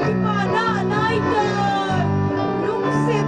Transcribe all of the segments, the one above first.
Gimana naikkan Lungsip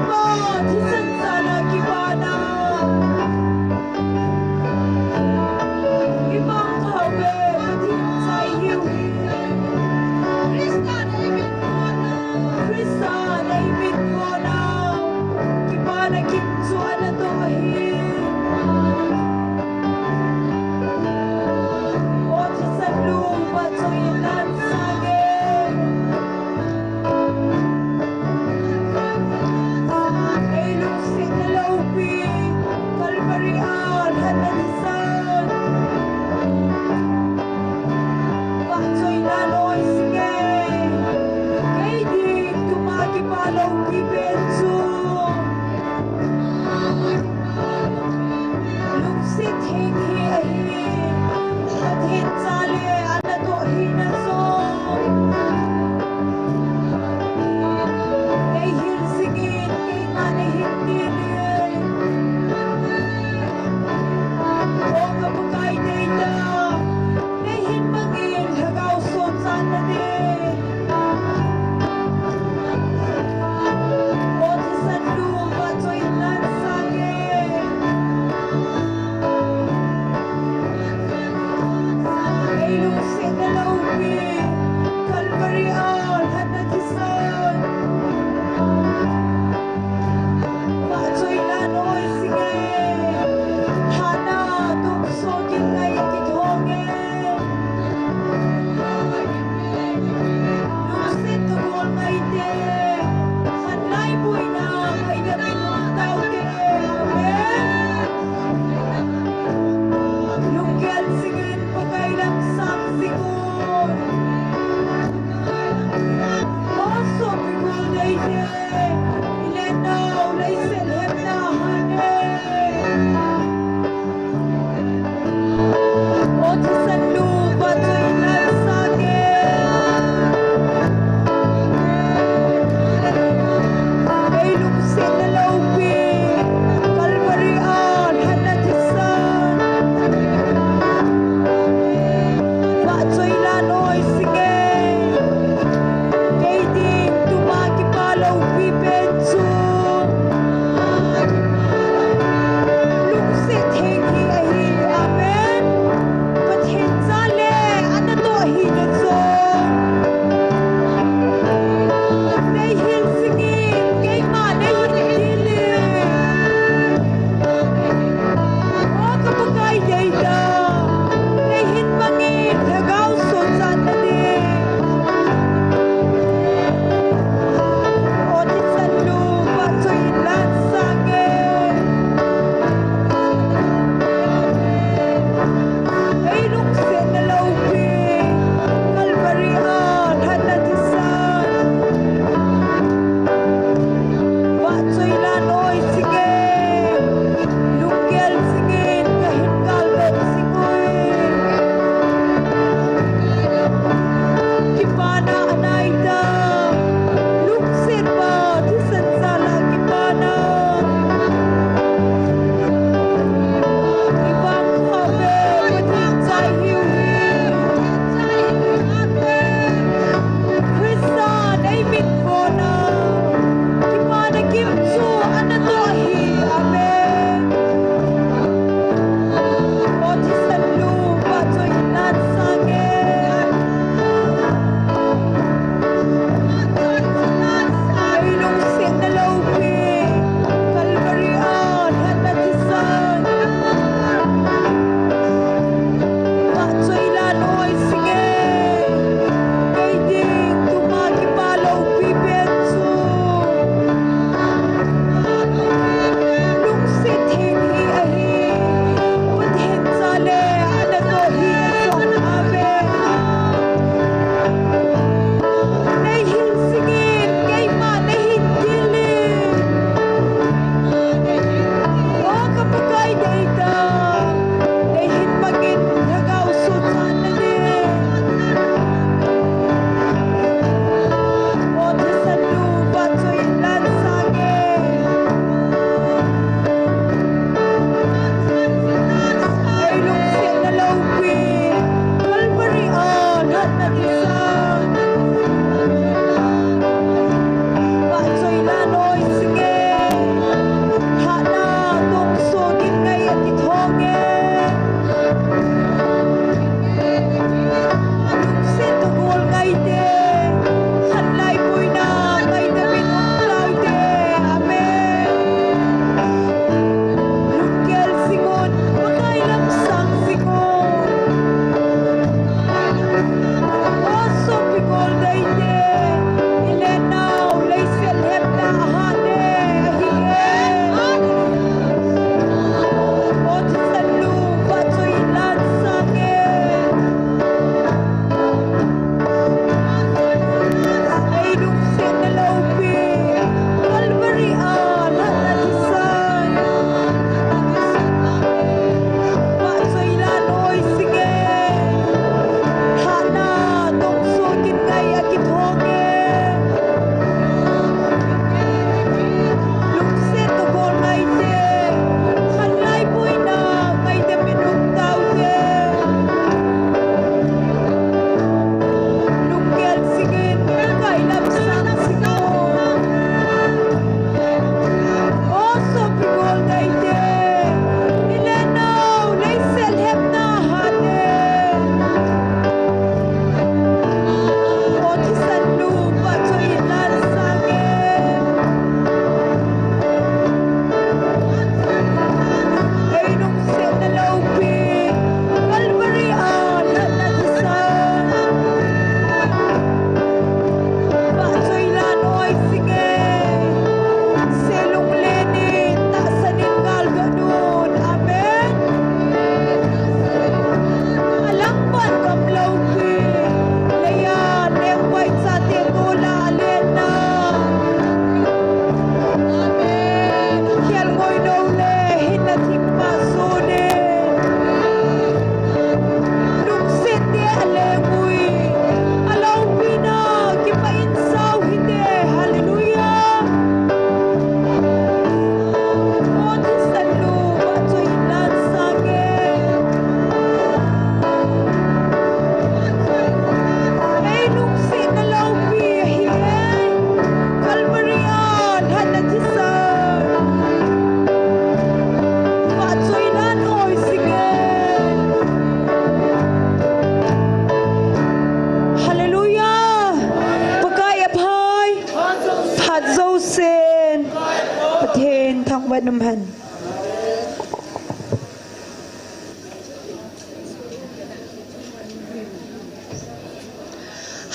วัดน้ำพัน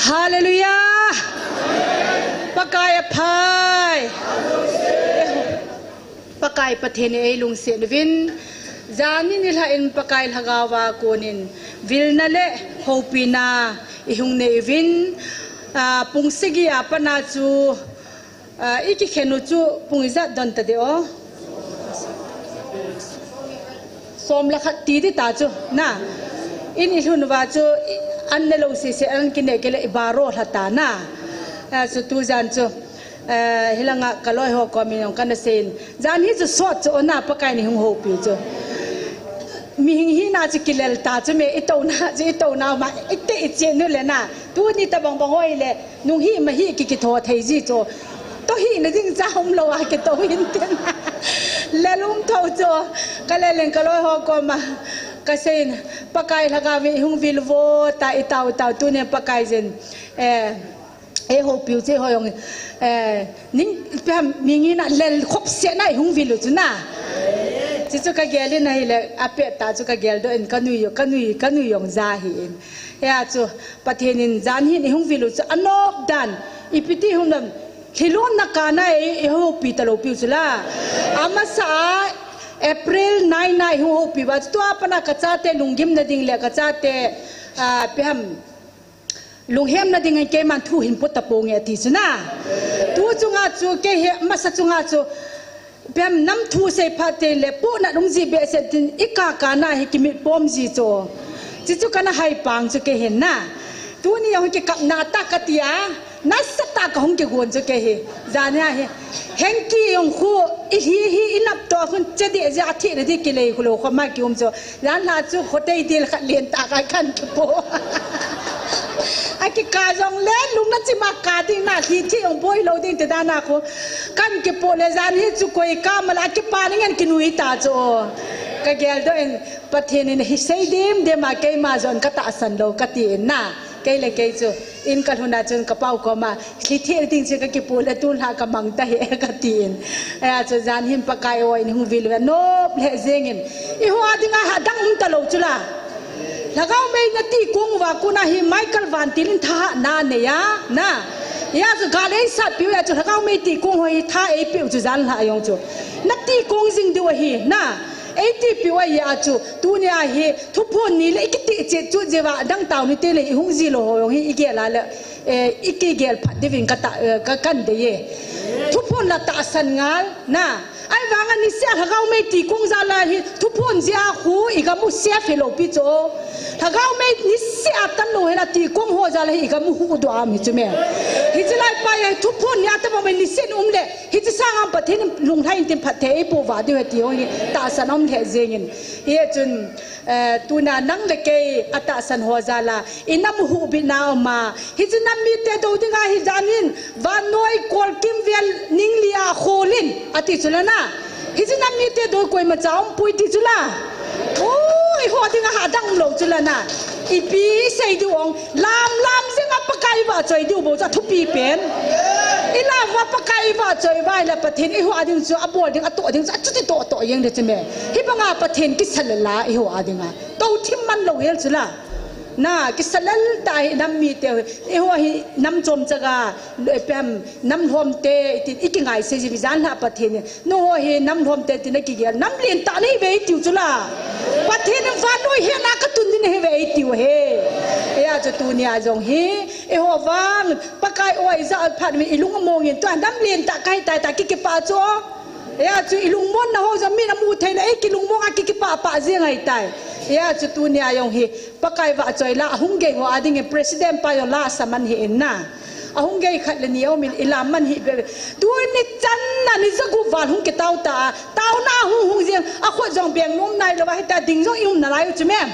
ฮาเลลูยาปากายพายปากายประเทศเอลุงเสียนวินจานินิลาอินปากายลากาวาโกนินวิลนั่นแหละโฮปินาอิฮุงเนวินปุงสกิอาปนาจูอีกเขนุจูปุงอิจัดดันตะเดียวสมละขัดตีที่ตาจูน่ะอินอิลุนวาจูอันเนลอุสิเซอันกินเนกเลอิบารุหัตตาน่ะจูตูจันจูฮิลังกะลอยหอกมีองกันเซนจานนี้จูสวดจูน่ะปะกายนี่หงโฮปีจูมีหิน่าจะกิเลลตาจูเมอิโตนามาอิเตอิเจนุเลน่ะตูนี่ตะบังห้อยเลยนุ่งหิมาหิกิโทเทจิจูตัวหินจริงจ้าอมโลอาเกตัวหินเต็มแล้วลุงเท่าจูก็เลยเล่นกะลอยหอกก็เซนปะกายละกาวิหงวิลโวตาอิตาวตัวเนี่ยปะกายเซนโฮปิวเจ้าหอยงนิ่งเพื่อมีงี้นะเล่นคบเสียนะหงวิลจุน่ะจิจุกะเกลินะฮิเลอาเปตาจุกะเกลโดนกันนุยยงซาฮินจูประเทศนินจานฮินหงวิลจุอันนอกดันอีพิธีหงนั้นฮิโลนักการนะโฮปิตาโลปิวจุล่ะอามาสาApril 9 na ho pi ba to apana kachate lunggim na ding le kachate pem lunghem na ding ke man thu hin put tapong e ti suna tu chunga chu ke he masa chunga chu pem nam thu se phate le pu na lungji be se tin ika na hi kimi pom ji cho chi chu kana hai pang chu ke hen na tu ni ho ke kap na ta katia nasata ka hong ke gon chu ke he jania he henki yong khu hi inap to khun chedi ja thi re di kile khulo khoma ki cho ran la chu khotei dil khat len ta ka khan ke po aki ka jong le lung na chi ma ka ding na hi thi ong boi lo ding te da na ko kan ke po le jan hi chu koi ka mala ki pa ningen ki nui ta cho ka gel do en pathen in hi sei dim de ma ke ma jon ka ta san lo ka ti na cái là cái chỗ in cái hôm nay chúng cái bao có mà khi thế thì chỉ cái bộ là tuôn hạ cái măng ta hệ cái tiền cho gian hiểm bạc cái oi hung vil và nộp hệ riêng in hoa thì ngay hạ đăng hung ta lâu chưa là gao mấy cái tí cung và cô na hi Michael Van Tillen tha na này ya na ya cho cái đấy sát biểu ya cho gao mấy tí cung hồi tha ấy biểu cho gian hạ用cho na tí cung dinh điều hi na ấy tí biểu ai ya cho tu nhà hi thu phun ni lấy cái tí chết chút gì vậy đăng tàu ni tê lấy hung gì lo hồi hi cái là cái phát đi viên cái căn đấy thu phun là ta san ngal na ai vang anh sẽ gao mấy tí cung ra là hi thu phun gì à khu ý cái mu sẽ phải lo pi cho gao mấy ni sẽ tan lo là tí cung ho ra là ý cái mu hu do am hi chứ mẹ hi chỉ lại phải thu phun ya ta mà ni sẽ lệ hi chỉ sang am bát thế lùng thay tiền phát thế bộ vả điều tí ho ta san om thế riêng hi chun tu na nang le ke ata san ho ra là inam hu bi na ma hi chỉ nam mi te do tinga hi janin va noi kol kim vel ning lia kholin ati chulana hi chỉ nam mi te do koi ma chaum pui ti chula oi ho tinga ha dang lo chulana ipi sei du ong lam zinga pakai wa choi du bo cha thu pi pen ila wa pakai wa choi wa la pathen i ho ading chu abol ding ato ding chu ti to yeng de chme hi banga pathen ki salala i ho adinga to thim man lo hel chula na ki salal tai nam mi te i ho hi nam chom chaga pem nam hom te ti ikingai se ji jan ha pathen no ho hi nam hom te ti na ki gel nam len ta nei ve ti chula pathen fa noi he na ka tun din he ve ti he ya cho tu nia jong he e ho wang pakai oi za phat mi ilung mong yin to nam len ta kai tai ta ki pa cho ya chu ilung mon na ho za mi na mu thai na e ki lung mong a ki pa je ngai tai ya chu tu nia yong he pakai wa choi la hung ge ho ading president pa yo la saman he na ahung ge khat le niaw min ilam man hi be tu ni chan na ni zagu van hung ke tau na hung jeng a kho jong beng nom nai lo wa ta ding jong yum na lai chu mem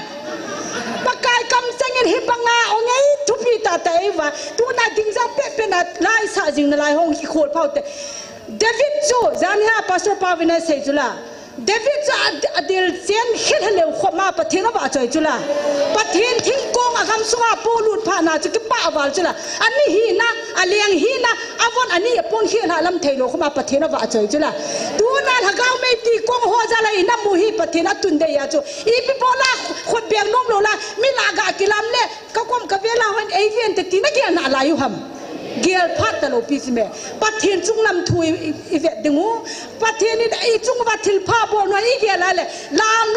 pakai kam changin hi banga ongai thupi ta tai wa tu na ding jong pe na lai sa jing na lai hong hi khol phau te David chu jan ha pastor Pavina sei chula David chu adil chen khil halo khoma pathen ba choi chula pathen thing kong agam sunga polut pha na chu ki pa wal chula ani hi na aleng hi na avon ani pon hi na lam thailo khoma pathen ba choi chula tu na าลก้าวไม่ตีกงหัวจะเลยน้ำมูฮีปะเทนตุนเดียจูอีพิโบลาคนเบียงนุ่มโลลามิลากากิลามเล่ก็กมกับเวลาวันเอเวียนแต่ตีนักเกียรนาลายุหัมเกียร์พัดตลอดปีสิเมปัทเทียนจุงลำทุยอีเวดดึงูปัทเทียนนี่ไอจุงวัดทิลพาบอลวันอีเกียร์อะไร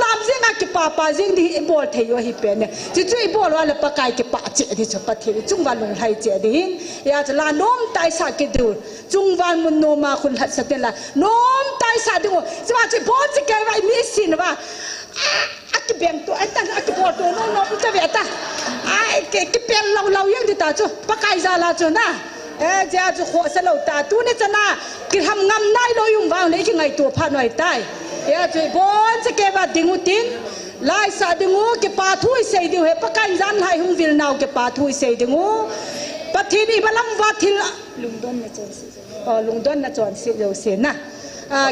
ลามเสียงอะกิปาปาเสียงที่บอลเทียฮิเป็นเนี่ยจู่ๆบอลวันปากไก่กิปาเจดิฉปัทเทียนจุงวันลงไทยเจดิหินอยากจะลาโน้มไตสักกิดูจุงวันมุนโนมาคุณหัดสติละโน้มไตสักดึงูสว่าจะบอลจะแกว่ามีสินว่าอักเบียงตัวไอ้ตั้งอักบอลตัวโน้มจะเวตาไอ้เก็บเบียงเรายังติดตาจู่ปากไก่ซาลาจู่นะเจ้าจะขอสลบตาตัวนี้จะน่ากิทำงำได้ลอยยุ่งวางเลยที่ไงตัวพาหน่อยใต้จะบอลจะเก็บดิงูตินลายสาดิงูเก็บปลาทุยเสียดิวเหปะกันจันให้หงวิลนาวเก็บปลาทุยเสียดิงูปะทีนี้บัลลังวัดทิลลุงดอนนะจอนลุงดอนนะจอนเสียเดียวเสียนะ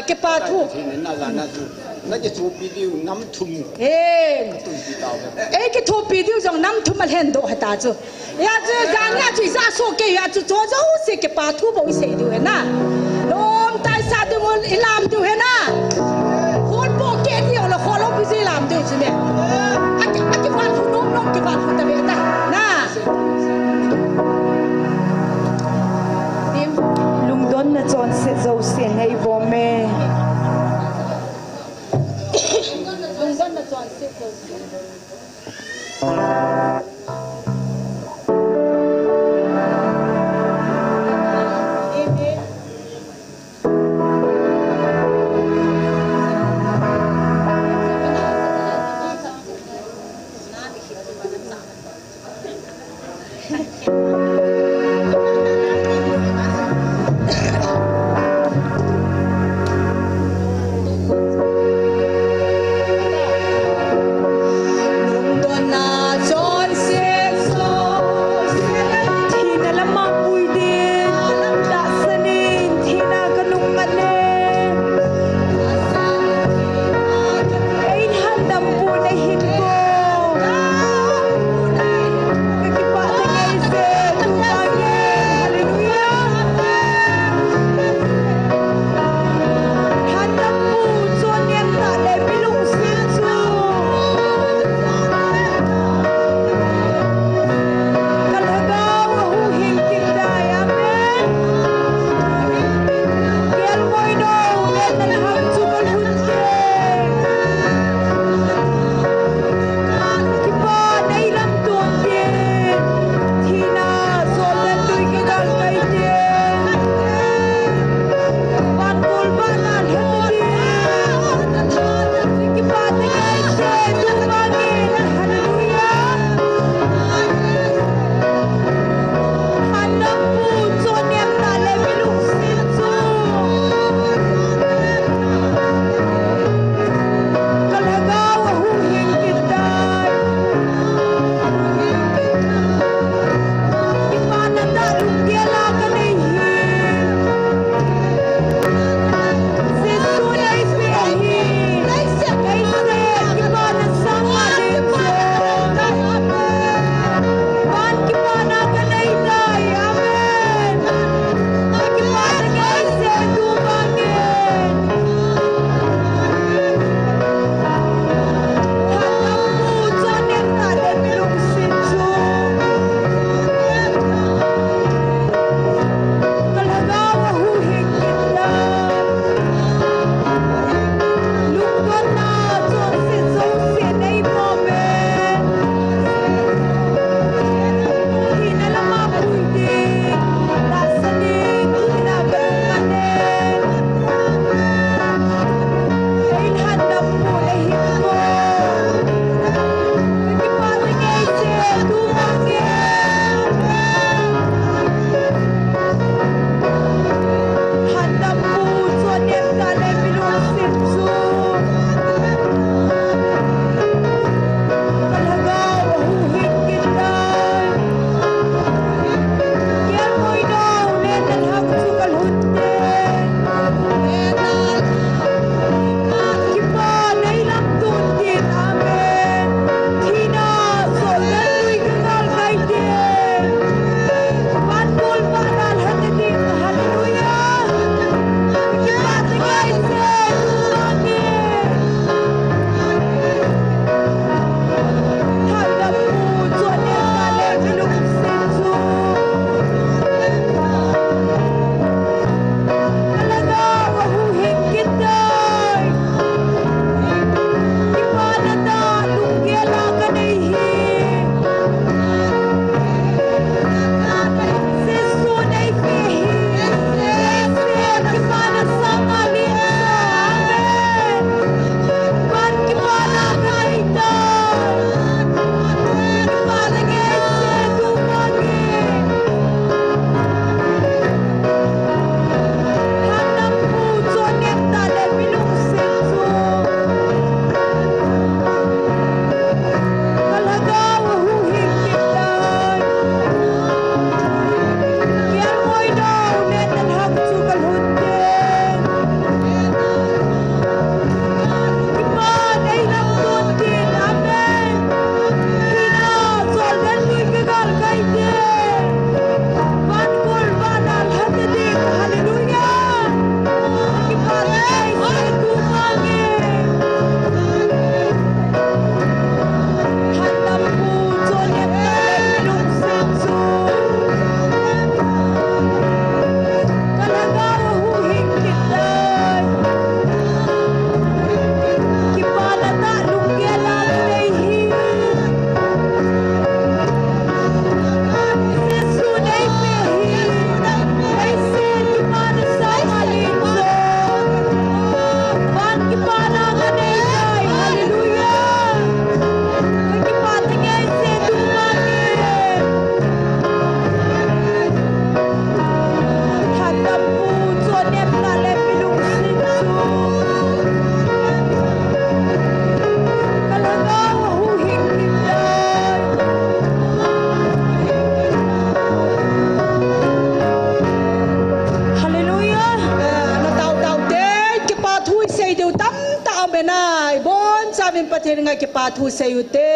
เก็บปลาทุทีนี้น่าจะน่าจะทูปีดิวน้ำทุ่มก็ทูปีดิวจังน้ำทุ่มมันเห็นโดดตาจูอยากจะการอยากจะจะสู้เกี่ยอยากจะจ้าเสียเก็บปลาทุบวิเศษดิวเห็นนะโน้มตายซาดิมันอิลามดิวเห็นนะคนโบเกนเดียวละคนเราพิจิลามดิวใช่ไหมอักบาลคุณน้องอักบาลคุณตะเวนนะลุงดอนนะจอนเสียเจ้าเสียงให้บ่แม่ลุงดอนนะจอนเสียเจ้าเสีย pathen nga ke pa thu sayute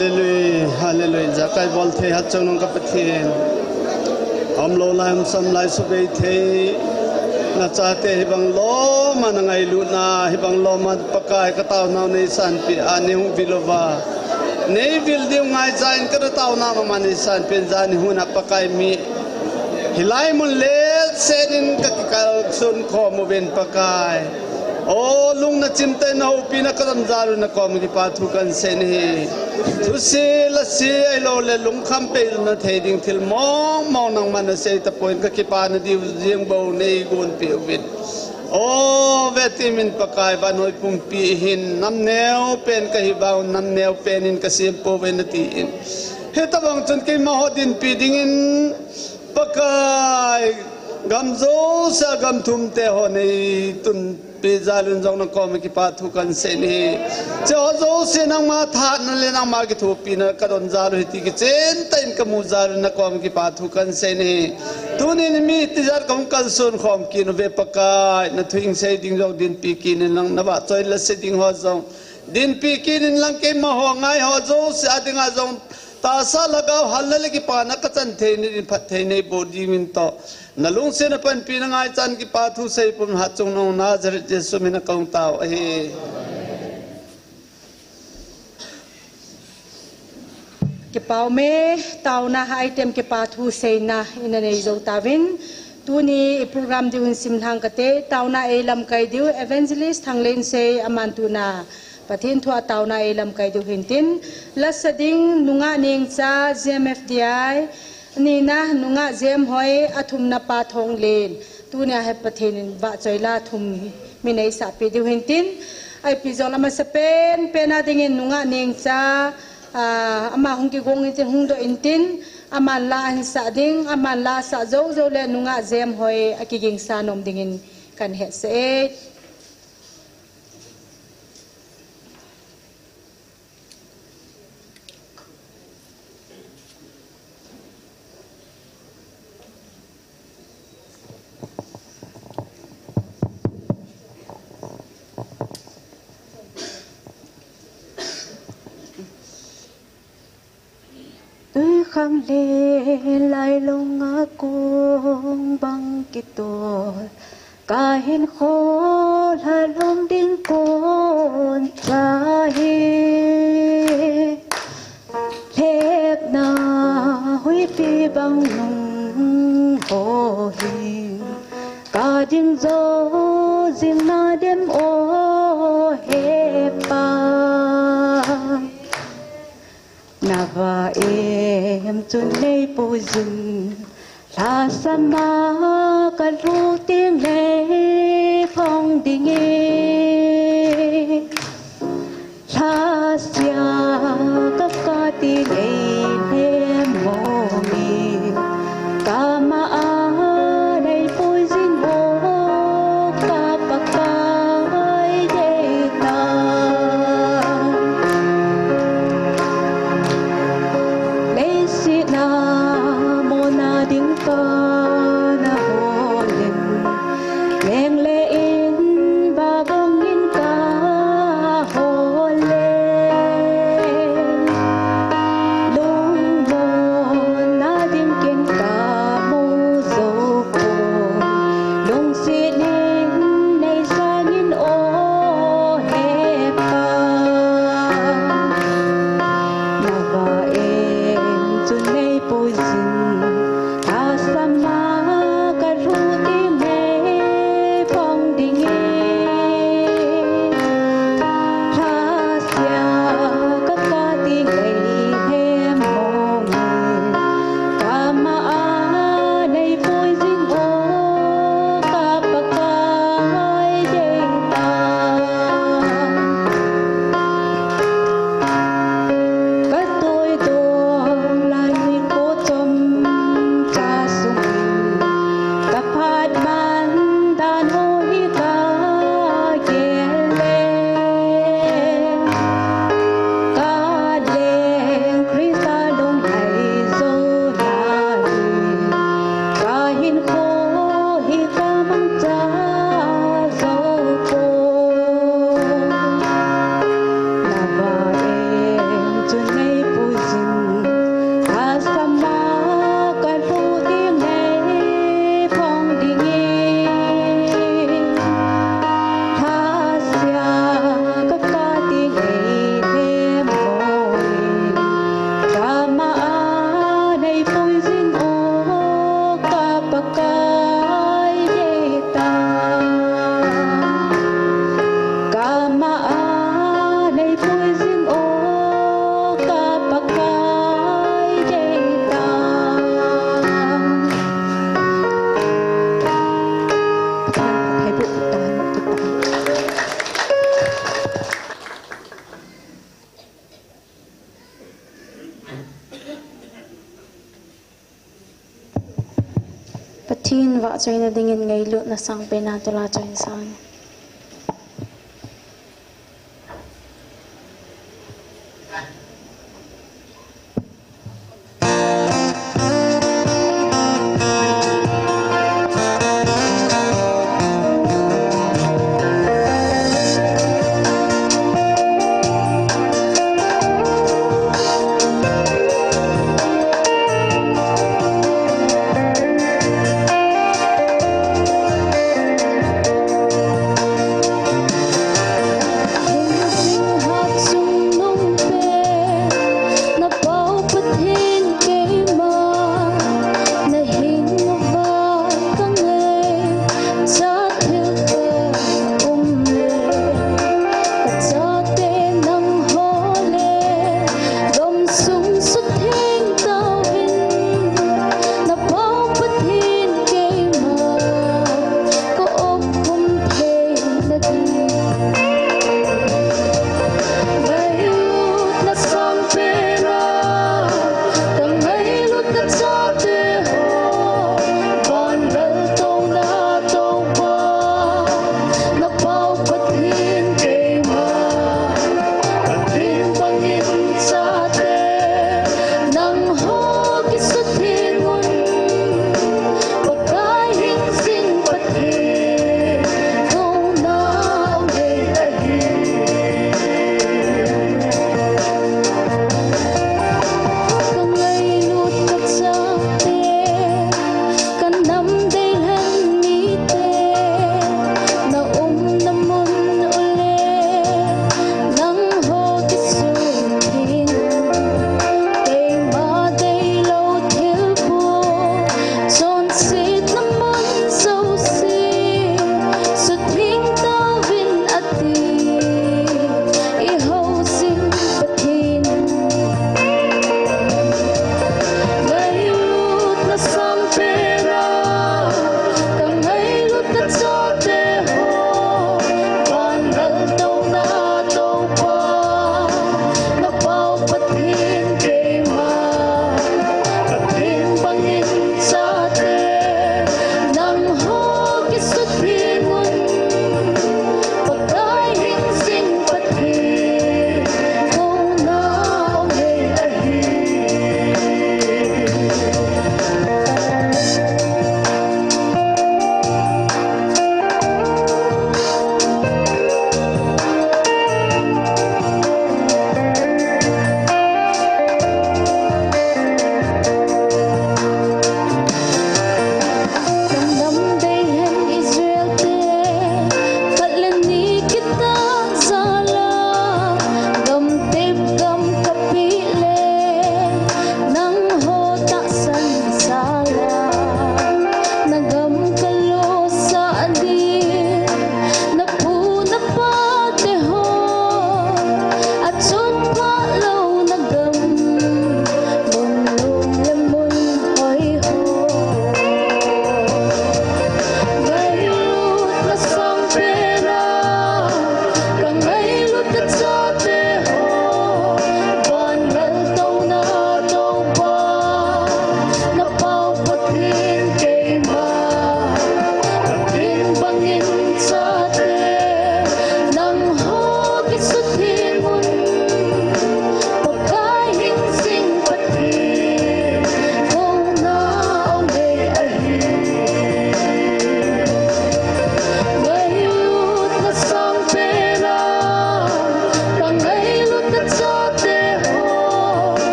Hallelujah, hallelujah. Zakai bolte hat chonong kapathin. Amlo lai sam lai subei the na chate hibang lo manangai lu na hibang lo man pakai kataw naw nei san pi aneu bilova. Nei bil diu ngai zain ka taw na mani san pen zani huna pakai mi. Hilai mun le senin ka sun kho mo ben pakai. Oh, lung na chimte na upina kadam zaru na kom di pathu kan sen hi thu se la se ai lo le lung kham pe na theding thil mong mong nang man se ta point ka ki pa na di jing bo nei gun pe wit oh veti min pakai ba noi pum pi hin nam neo pen ka hi ba nam neo pen in ka sim po ven ti in he ta bang chun ke ma hodin pi ding in pakai gamzo sa gam thum te ho nei tun Pizalun zong na kom ki pathu kan seni cho zo senang ma tha na le nang ma ki thu pi na ka don zaru hiti ki chen tain ka mu zaru na kom ki pathu kan seni tunin mi tijar kom kal sun khom ki no ve pakai na thuing sei ding jong din pi ki ne nang na ba choi la se ding ho zong din pi ki nin lang ke ma ho ngai ho zo se adinga zong ta sa lagaw halal ki pa na ka chan the ni phat the nei body min to nalung se na pan pi na ngai chan ki pathu sei pum ha chung no nazar jesu min na kaung taw he ke pau me taw na ha item ke pathu sei na ina nei zo tawin tuni program diun sim thang kate taw na elam kai diu evangelist thanglen sei aman tu na pathin thua taw na elam kai diu hintin lasading nunga ning cha GMFDI ni na nunga jem hoi athum na pa thong len tu ne ha pathin ba choila thum mi nei sa pe diu hintin ai pi zola ma se pen pena ding nunga ning cha ama hong ki gong in hung do intin ama la hin sa ding ama la sa zo zo le nunga jem hoi akiging sa nom ding in kan he se khang le lai long akong bang kitol kahin khol halom ding kon chahe lek na hui pi bang nung ho hi ka ding zo zing na dem o he pa Nava em chun nei pu zin la sama ka lu tiếng nei phong ding e la sia ka ti nei ne mo mi ka ma a nei pu zin o ka pa kai de ta na mo na ding ka na ho len leng ba choy na dingin ngay lut na sang pe na tola choy san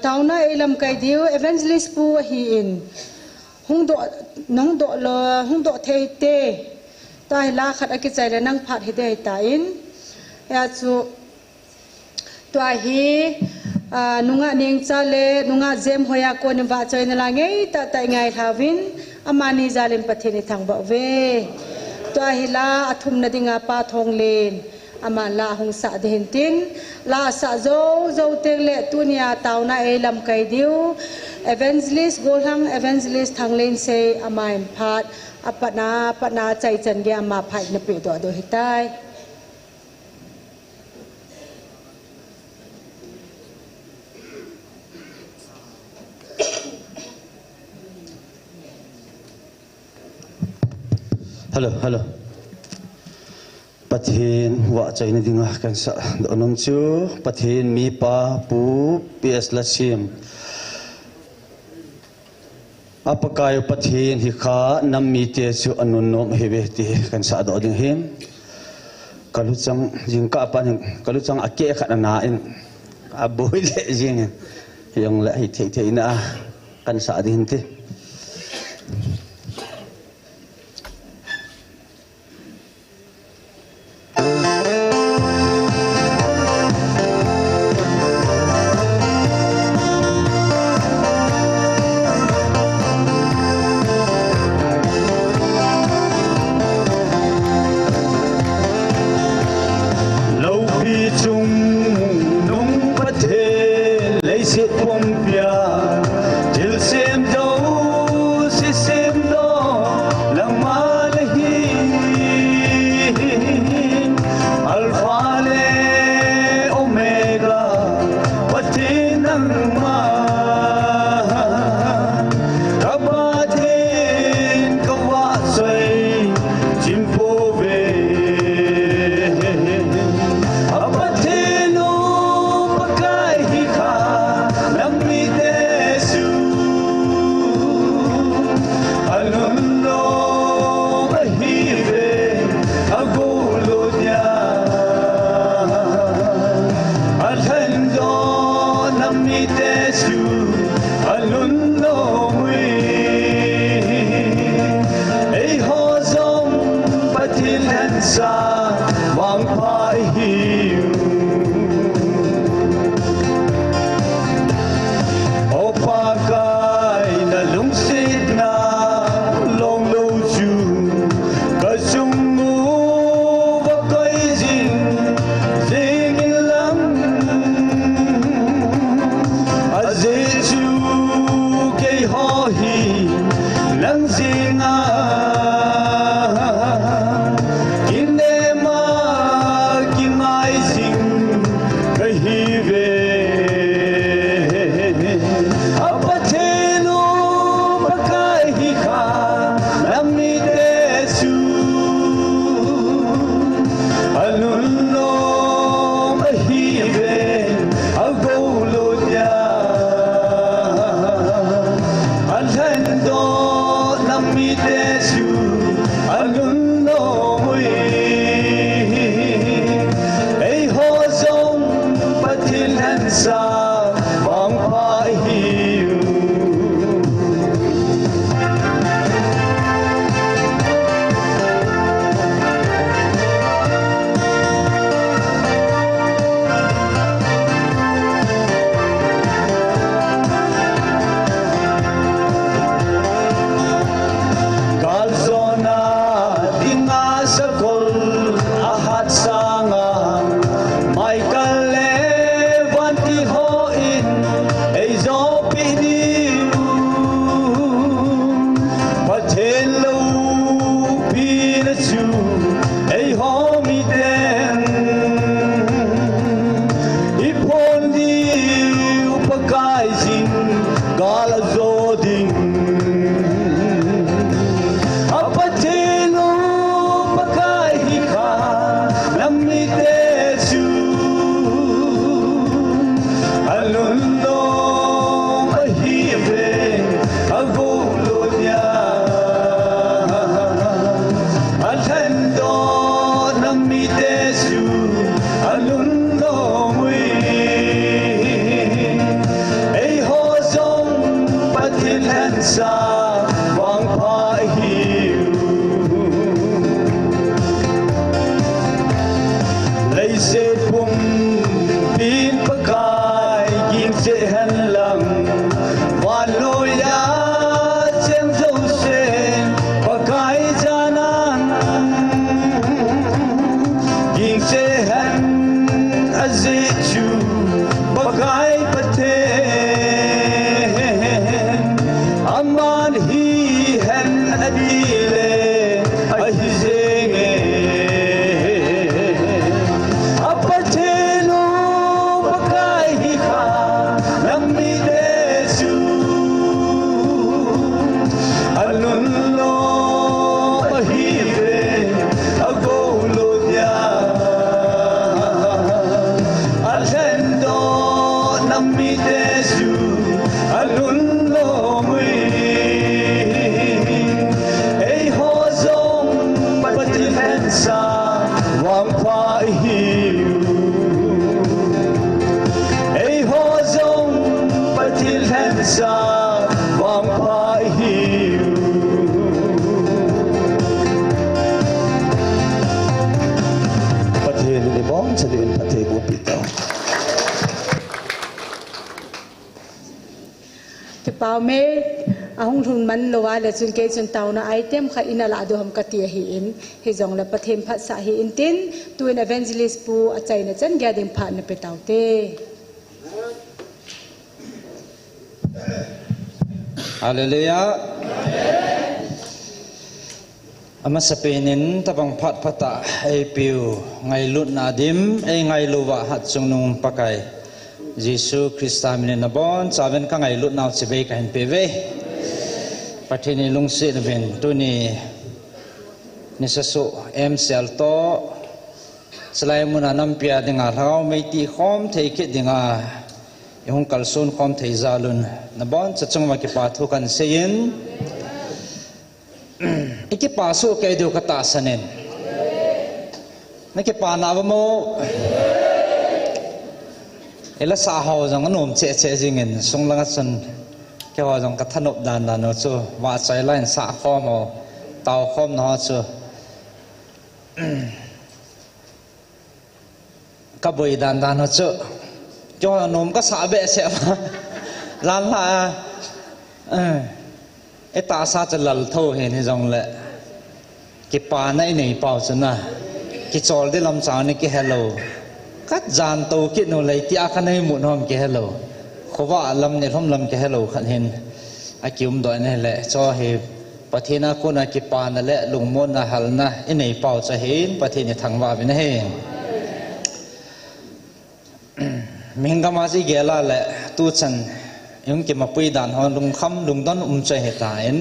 tauna ilam kai diu evangelist pu hi in hung do nang do lo hung do thei te tai la khat aki chai le nang phat hi dei ta in ya chu tua hi nunga ning chale nunga jem hoya ko ni ba choi na langai ta ta ngai thavin amani zalin pathini thangba ve tua hi la athum na dinga pa thong len ama la hong sa de hintin la sa zo zo teng le tunia tauna e lam kai diu evangelist golhang evangelist thanglen se ama em phat apana chai chan ge ama phai na pe do hitai hello pathin wa chai na dinga kan sa donom chu pathin mi pa pu ps la sim apakayo pathin hi kha nam mi te chu anun nom hebe ti kan sa do ding him kaluchang jing ka pa kaluchang ake kha na in aboi le jing yong la hi thei na kan sa ding ti Say, boom, beat. ki pau me ahung thun man lowa le chun ke chun taw na item kha ina la do ham ka ti hi in hi jong la pathem phat sa hi in tin tu in evangelist pu achai na chan ga dim phat na pe taw te Hallelujah. Ama sapenin tabang phat phata ai piu ngai lut na dim ai ngai luwa hat chung nung pakai Jesu Christa min na bon chaven ka ngai lut naw chibe ka hin peve pathini lungsi ben tuni nisasu em sel to slai muna nam pia dinga thau mei ti khom thei ke dinga yung kalsun khom thei zalun na bon chachung ma ki pa thu kan sein iki pa su ke do ka ta sanen na ki pa na mo ela sa ho jang anom che che jingen sung langa sun ke ho jang ka thanop dan dan no chu wa chai line sa khom ho tau khom no chu ka boi dan dan no chu cho nom ka sa be se lan la e ta sa cha lal tho he ni jong le ki pa nai nei pau chuna ki chol de lam cha ni ki hello kat jan to ki no lei ti a khanai mu nom ki hello khowa lam ne thom lam ki hello khan hin a kium do ne le cho he pathina ko na ki pa na le lungmon na hal na e nei pau cha hin pathini thangwa bi na he mingga ma ji gela le tu chan yung ki mapui dan hon lung kham lung don che heta en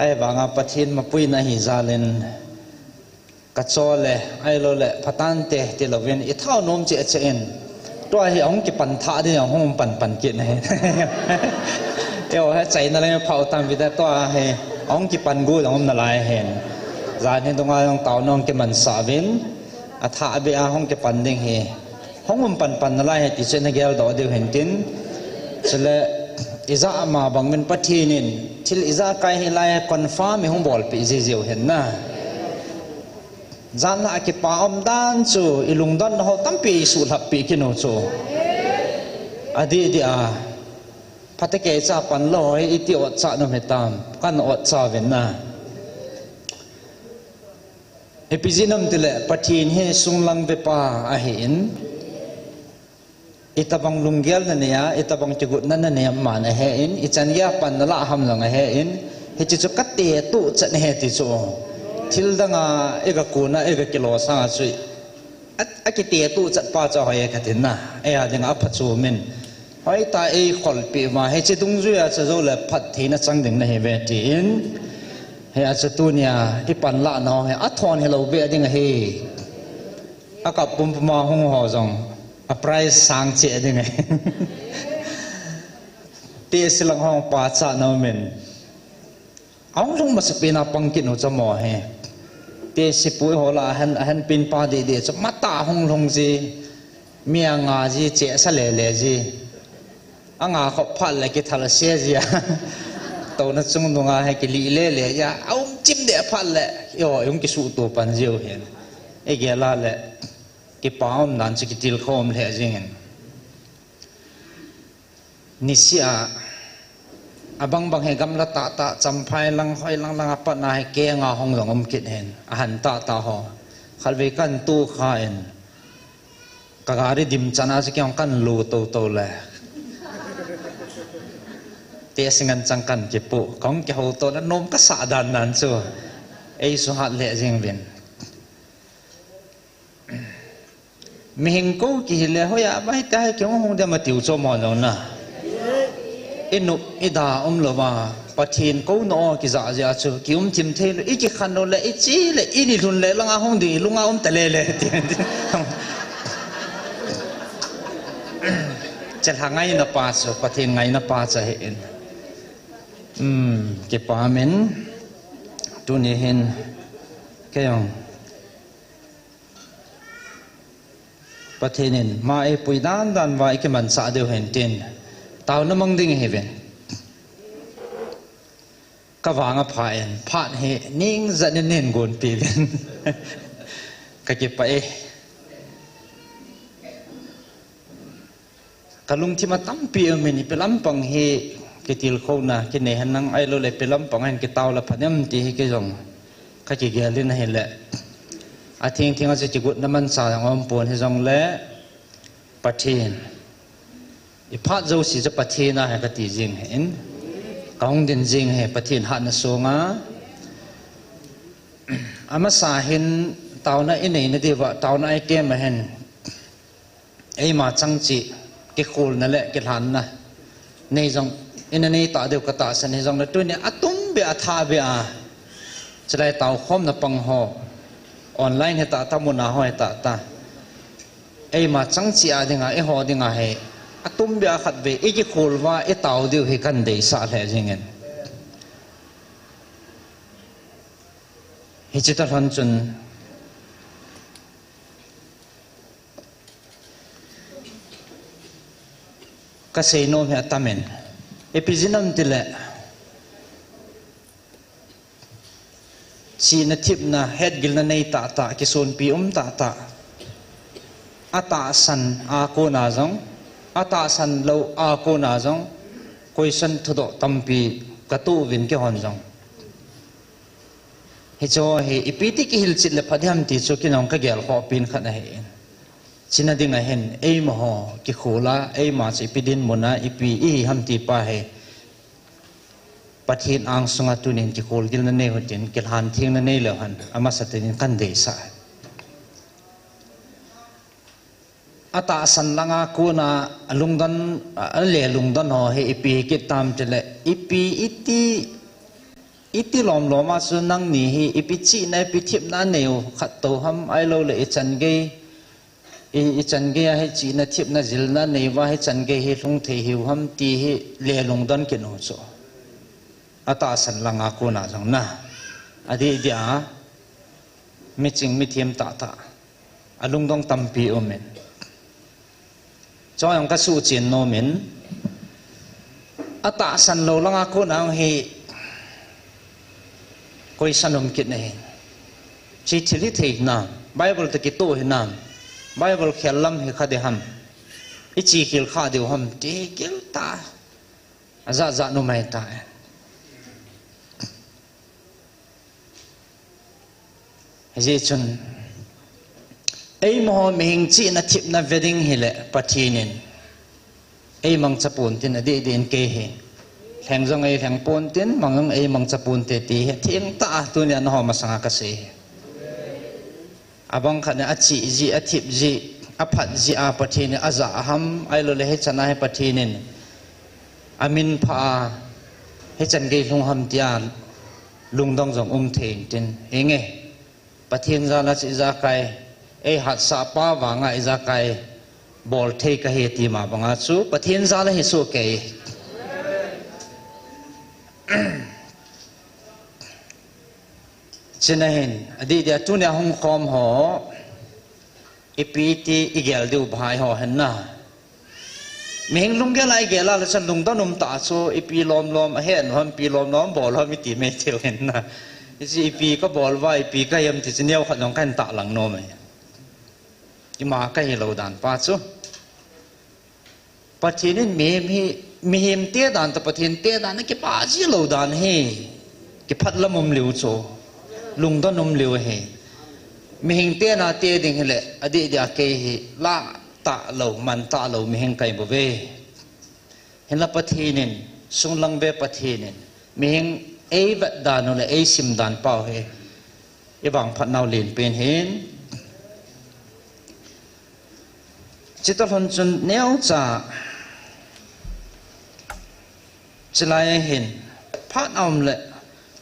ai banga pathin mapui na hi zalen ka chole ai lo le phatan te ti loven I thau nom che che en to hi ong ki pan tha de hom pan ki ne eo ha chai na le phau tam vi da to he ong ki pan gu ong na lai hen zan hin donga yong taw nong ki man sa vin a tha be a hong ki pan ding he hong pan na lai he ti chen gel do de hen tin chele iza ma bangmen pathinin thil iza kai hi lai confirm mi hong bol pi ji jiu hen na zan la ki pa om dan chu ilung don ho tampi su lap pi ki no chu adi di a patake cha pan loi iti ot cha no metam kan ot cha ven na epizinam tile pathin he sunglang be pa a hin itabang lunggel na niya itabang tigut na niya man he in ichan ya pan la ham lang he in he chu katte tu chan he ti chu thil danga ega kuna ega kilo sa chu akite tu chat pa cha hoye khatin na e a dinga phachu min hoi ta e khol pi ma he chi dung ju ya cha zo le phat thi na chang ding na he ve ti in he a cha tu nia I pan la no he a thon he lo be ding he aka pum ma hong ho jong a price sang che ding he ti silang hong pa cha no men ong jong ma sapina pangkin no cha mo he te sipui hola han pin pa de cha mata hong long ji mia nga ji che sa le ji anga kho phal le ki thal se ji to na chung dunga he ki li le ya aum chim de phal le yo yung ki su to pan jiu hen e ge la le ki paum nan chi ki til khom le jing hen nisia abang bang he gam la ta champhai lang hoi lang apa na he ke nga hong jong om kit hen a han ta ho khalve kan tu kha en kagari dim chana se kyang kan lu to le te singan changkan ki pu kong ki ho to na nom ka sa dan nan chu ei su hat le jing bin mi hing ko ki le hoya bai ta ki hong de ma tiu cho mo lo na inu ida lo ma pathin ko no ki za ja chu ki tim the le ki khan no le chi le ini lun le langa hong di lunga tale le chal hangai na pa so pathin ngai na pa cha he in ki pa men tu ni hin kayong pathinin ma e pui dan vai ki man sa deu hen tin tau na mang ding heaven ka wanga phaen phat he ning zan nen gon pi ven ka ki pa e kalung thi ma tam pi meni pelam pang he cái tiêu khâu na cái này hắn năng ai lo lại pelam bằng anh cái tàu là phải nhắm thì cái dòng cái chỉ kia lên này lệ à thiên thiên sẽ chỉ gút năm anh sao thằng ông buồn hay dòng lẽ bắt thiên phát dấu chỉ cho bắt thiên na hay cái gì riêng hẹn công điện riêng hay bắt thiên hạn là số ngã ama sa hin tàu na in này nó đi vào tàu na ai kem mà hen ai mà chẳng chỉ cái khôn nó lệ cái hàn na này dòng in này tạo được cái tạo sản này dòng là tôi này atum be atha be à chỉ là tàu khom na bằng ho online hay tạo ta muốn nào hay tạo ta ai mà chẳng chỉ à đi ngài ai ho đi ngài atum be khát về ai cái khôn và ai tàu điều thì cần để xả lại gì nghe hi chỉ ta hoàn chun cái say no he tamen epizinam tile chi na thip na head gil na nei ta ta ki son pi ta ta ata san a ko na jong ata san lo a ko na jong question thodo tampi ka tu vin ke hon jong he cho he ipiti ki hil chit le phadham ti chu ki nong ka gel kho pin khat he china ding a hen ei mo ho ki khola ei ma chi pidin mona ipi i ham ti pa he pathin ang sunga tunin ki khol gil na ne hotin ki han thing na ne le han ama satin kan de sa ata san langa ko na lungdan le lungdan ho he ipi ki tam chele ipi iti lom loma su nang ni hi ipi chi na ipi thip na neu khat to ham ai lo le chan ge i chan ge hai chi na thip na zil na nei wa hai chan ge hi lung the hiu ham ti hi le lung don ke no so ata san langa ko na jong na adi dia mi ching mi thiam ta ta alung dong tampi omen cho yang ka su chin no men ata san lo langa ko na hi koi sanom kit nei chi thili thei na bible te ki to hi nam bible khelam hi khade ham ichi kil kha de ham te kil ta aza za no mai ta je chun ei mo ming chi na thip na wedding hi le pathinin ei mang chapun tin adi din ke he thang zong ai thang pon tin mang ai mang chapun te ti thieng ta tu nya no ma sanga ka se abang khane achi ji athip ji aphat ji a pathin aza ham ai lo le he chana he pathinin amin pha he chan ge lung ham tian lung dong jong theng tin enge pathin za la chi za kai ai hat sa pa wa nga za kai bol the ka he ti ma banga chu pathin za la he su ke chinahin adi dia tu ne hong khom ho ipiti igel du bhai ho henna meng lung ge lai ge la la chan lung donum ta so ipi lom lom hen hom pi lom lom bol ho mi ti me thel henna isi ipi ko bol wa ipi ka yam ti chineu khat nong kan ta lang no me ki ma ka hi lo dan pa chu pathinin mi him te dan ta pathin te dan ki pa ji lo dan he ki phat lamum liu cho lung don num liu he mi hing te na te ding hele adi dia ke hi la ta lo man ta lo mi hing kai bo ve hen la pathinin sung lang be pathinin mi hing ei va dan no le ei sim dan pau he e bang phat nau len pen hen chita hon chun neo cha chilai hen phat am le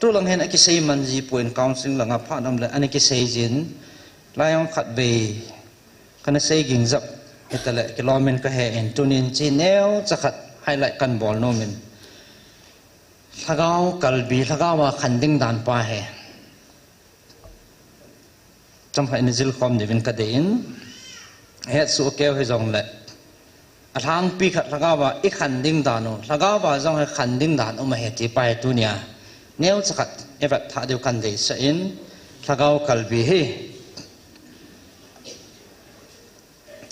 tu lang hen aki sei man ji point counseling langa phat am le ani ki sei jin layong khat be kana sei ging zap etale kilomen ka he en tunin chi neo cha khat highlight kan bol no men thagao kalbi thagawa khanding dan pa he cham hai ni jil khom ni vin ka dein he su keu he jong le athang pi khat thagawa I khanding dan no thagawa jong he khanding dan ma he ti pai tu nia neo cha khat evat tha deu kan dei sa in thagao kalbi he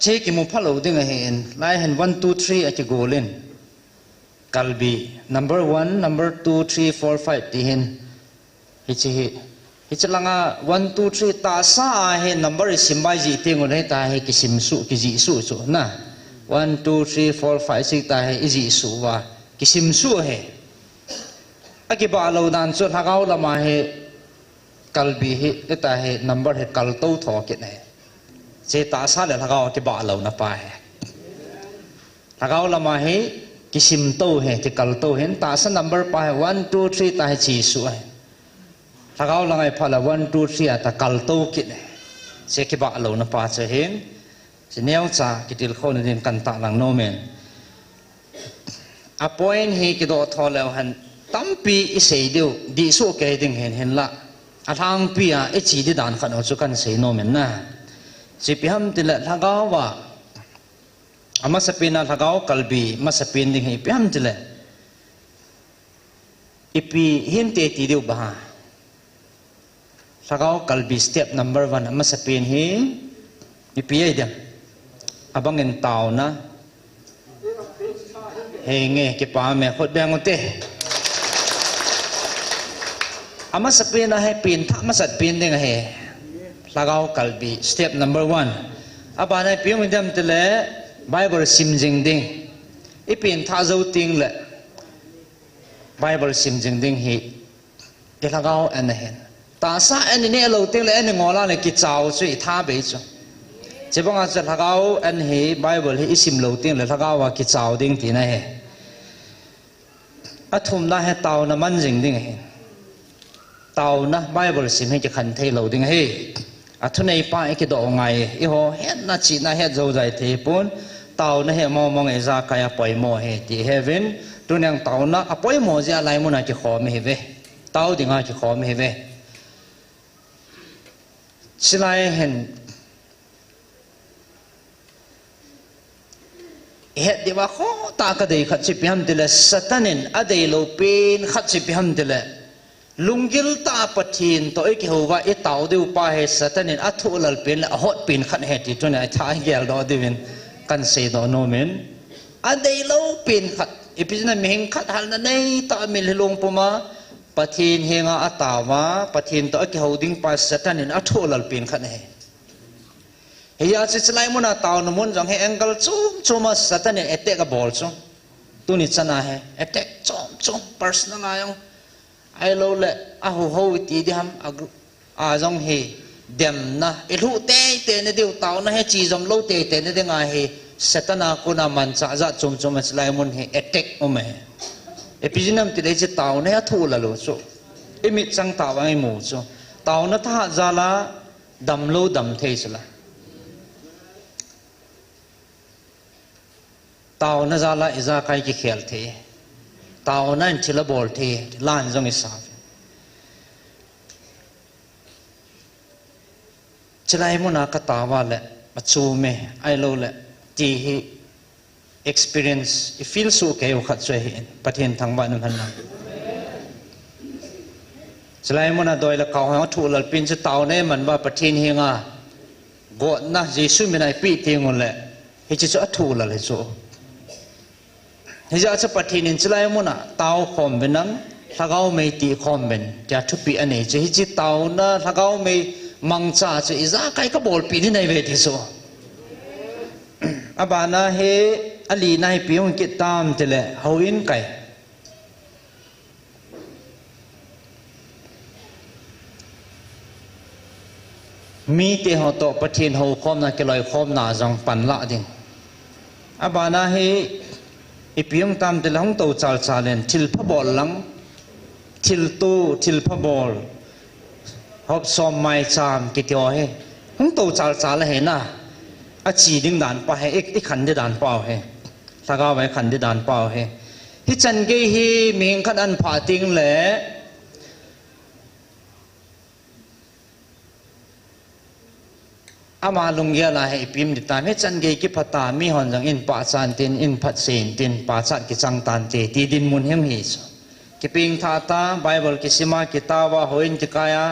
che ki mu phalo ding a hen lai hen 1 2 3 a ki golin kalbi number 1 number 2 3 4 5 tihin hichalanga 1 2 3 ta sa he number simbai ji tingun he ta he kisim su ki ji su chu na 1 2 3 4 5 6 ta he ji su wa kisim su he akiba lo dan chu thagau lama he kalbi he ta he number he kal to tho ke ne che ta sa le thagau ki ba lo na pa he thagau lama he kisim to he ti kal to hen ta sa number pa he 1 2 3 ta he chi su he thagau langai phala 1 2 3 ta kal to ki ne che ki ba lo na pa che hen se neu cha ki til khon din kan ta lang no men a point he ki do tho le han tampi i sei deu di su ke ding hen hen la a thang pi a e chi di dan khan o chu kan sei no men na chi pi ham ti la thagau wa ama sapina thagau kalbi ma sapin ding he pi ham ti la ipi hin te ti deu ba thagau kalbi step number 1 ama sapin hi ipi ai dem abang en tau na he nge ke pa me khot bang te ama sapin na he pin tha ma sat pin ding he thagau kalbi step number 1 aba na pi mi dem te le bible sim jing ding ipin tha zo ting le bible sim jing ding hi ke thagau an hen ta sa an ne lo ting le an ngola le ki chao chui tha be chu chebanga cha thagau an hi bible hi isim lo ting le thagau wa ki chao ding ti na he athum na he taw na man jing ding he taw na bible sim he ki khan thei lo ding he athunei pa ki do ngai i ho het na chi na het zo jai the pun taw na he mo mong e za kaya poi mo he ti heaven tunang taw na apoi mo ja lai mo na ki khom he ve taw dinga ki khom he ve silai hen het di wa kho ta ka dei khat chi piam dile satanin adei lo pin khat chi piam dile lungil ta pathin to e ki howa e taw deu pa he satanin athu lal pin a hot pin khat he ti tuna tha gel do divin kan se do no men adei lo pin khat ipizna mehing khat hal na nei ta mil long puma pathin henga atawa pathin to ki holding pa satanin athu lal pin khat he heya chi chlai muna taw no mun jong he angle chum chuma satanin attack a ball chu tuni chana he attack chum chum personal ayong ai lo le a ho ti di ham a jong he dem na ilu te ne deu taw na he chi jom lo te ne de nga he satana kuna man cha za chum chum chlai mun he attack ome epijinam ti le chi taw ne a thu la lo chu imi chang taw ai mu chu taw na tha za la dam lo dam thei chla taw na za la iza kai ki khel the taw na thila bol the lan jong isa chlai muna ka tawa le achu me ai lo le ti hi experience it feels so okay o khat chhe hin pathen thang ba nan han chlai muna doi la kaw ha thu lal pin chu taw ne man ba pathen hinga go na jesu me nai pi tingun le hi chu chu thu lal he chu hi ja cha pathen in chlai muna taw khom benang thagau me ti khom ben ja thu pi ane che hi chi taw na thagau me mang cha che iza kai ka bol pi ni nai ve ti so abana he ali nai piung ki tam tele hawin kai mi te ho to pathin ho khom na ke loi khom na jong pan la ding abana he ipiung tam tele hong to chal chalen thil pha bol lang thil tu thil pha bol hop som mai cham ki tyo he hong to chal chal he na a chi ding dan pa he ek khan de dan pa he saga vai khan de dan pa he hi chan ge hi ming khan an pha ting le ama lung ya la he pim di tan he chan ge ki phata mi hon jang in pa chan tin in phat sen tin pa chat ki chang tan te ti din mun hem hi so ki ping tha ta bible ki sima kitawa hoin ki kaya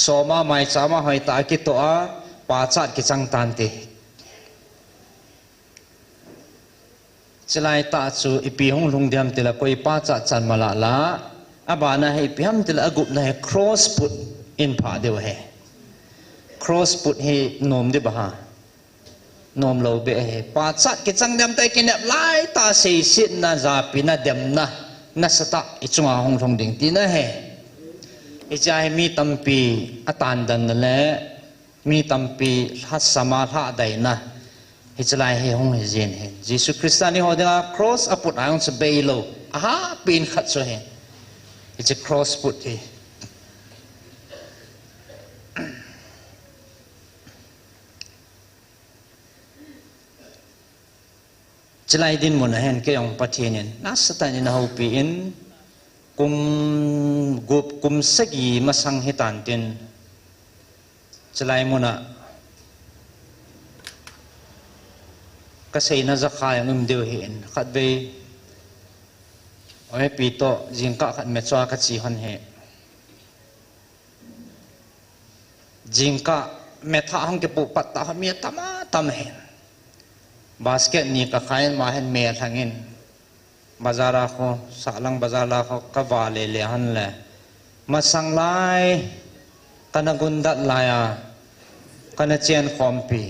soma mai chama hoi ta ki to a pa chat ki chang tan te จะไล่ตาจูอีปีหงลุงเดียมติละก็อีป้าจัดจันมาละอาบานะให้พิมติละกุบนะให้ cross put in ผาเดียวให้ cross put ให้นมดิบะฮะนมเราเบะให้ป้าจัดกิจังเดียมแต่กินเนี่ยไล่ตาเสียสินะจาปีนะเดียมนะนัสตะอีจงอาหงทงดิ่งตีนะให้อีใจมีตัมปีอัตันดันนั่นแหละมีตัมปีฮัสสมาธาใดนะฮิจไลให้หงให้เจนเห็นยิสุคริสต์นี่เขาเรียก cross อปุตอาหงสเบโลอ่ะปีนขัดโซเห็นฮิจ cross ปุตที่จะไล่ดินมุนเห็นแกองปะเทียนนัสตันนี่เขาปีนกุมสกีมาสังหิตันตินจะไล่มุนะก็ใส่น่าจะขายงุมเดียวเห็นขัดไปเอาไว้ปีโตจิงกะขัดเมชัวขัดสีหันเหจิงกะเมท่าห้องเก็บปุปัตตาเมียตามาตามเห็นบาสเกตนี่ก็ขายมาเห็นเมียทางอินบาซาราเขาสาลังบาซาราเขาก็วาเลเลียหันแหละมาสังไลกันกุนดัดลายกันเจียนคอมปี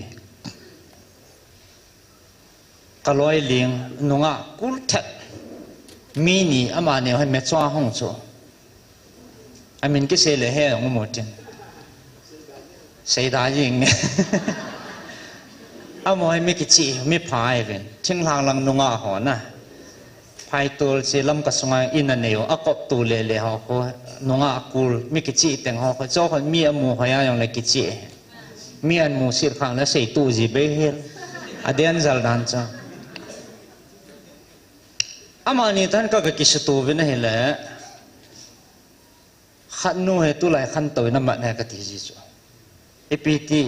ก็ลอยเลี้ยงนุ่งกุลเทมีนี่อามาเนี่ยให้เมจ้าห้องโซอามินก็เสียเลยให้งหมดจริงเสียดายยิงอาโมให้ไม่กิจิไม่พายเป็นทิ้งทางลังนุ่งหอนะพายตัวเสียลำกระสงอินนันเนียวอากบตัวเล่ๆเขาก็นุ่งกุลไม่กิจิแต่งเขาก็เจ้าคนมีอมูหอยอย่างไรกิจิมีอันมูสิข้างแล้วเสียตู้จีเบเฮลอเดียนจัลดันจ้าอามานี่ท่านก็กิจตัวเป็นเหละขันนู้เหตุไหลขันตัวน้ำมันเนี่ยก็ตีจิจ้าอีพีที่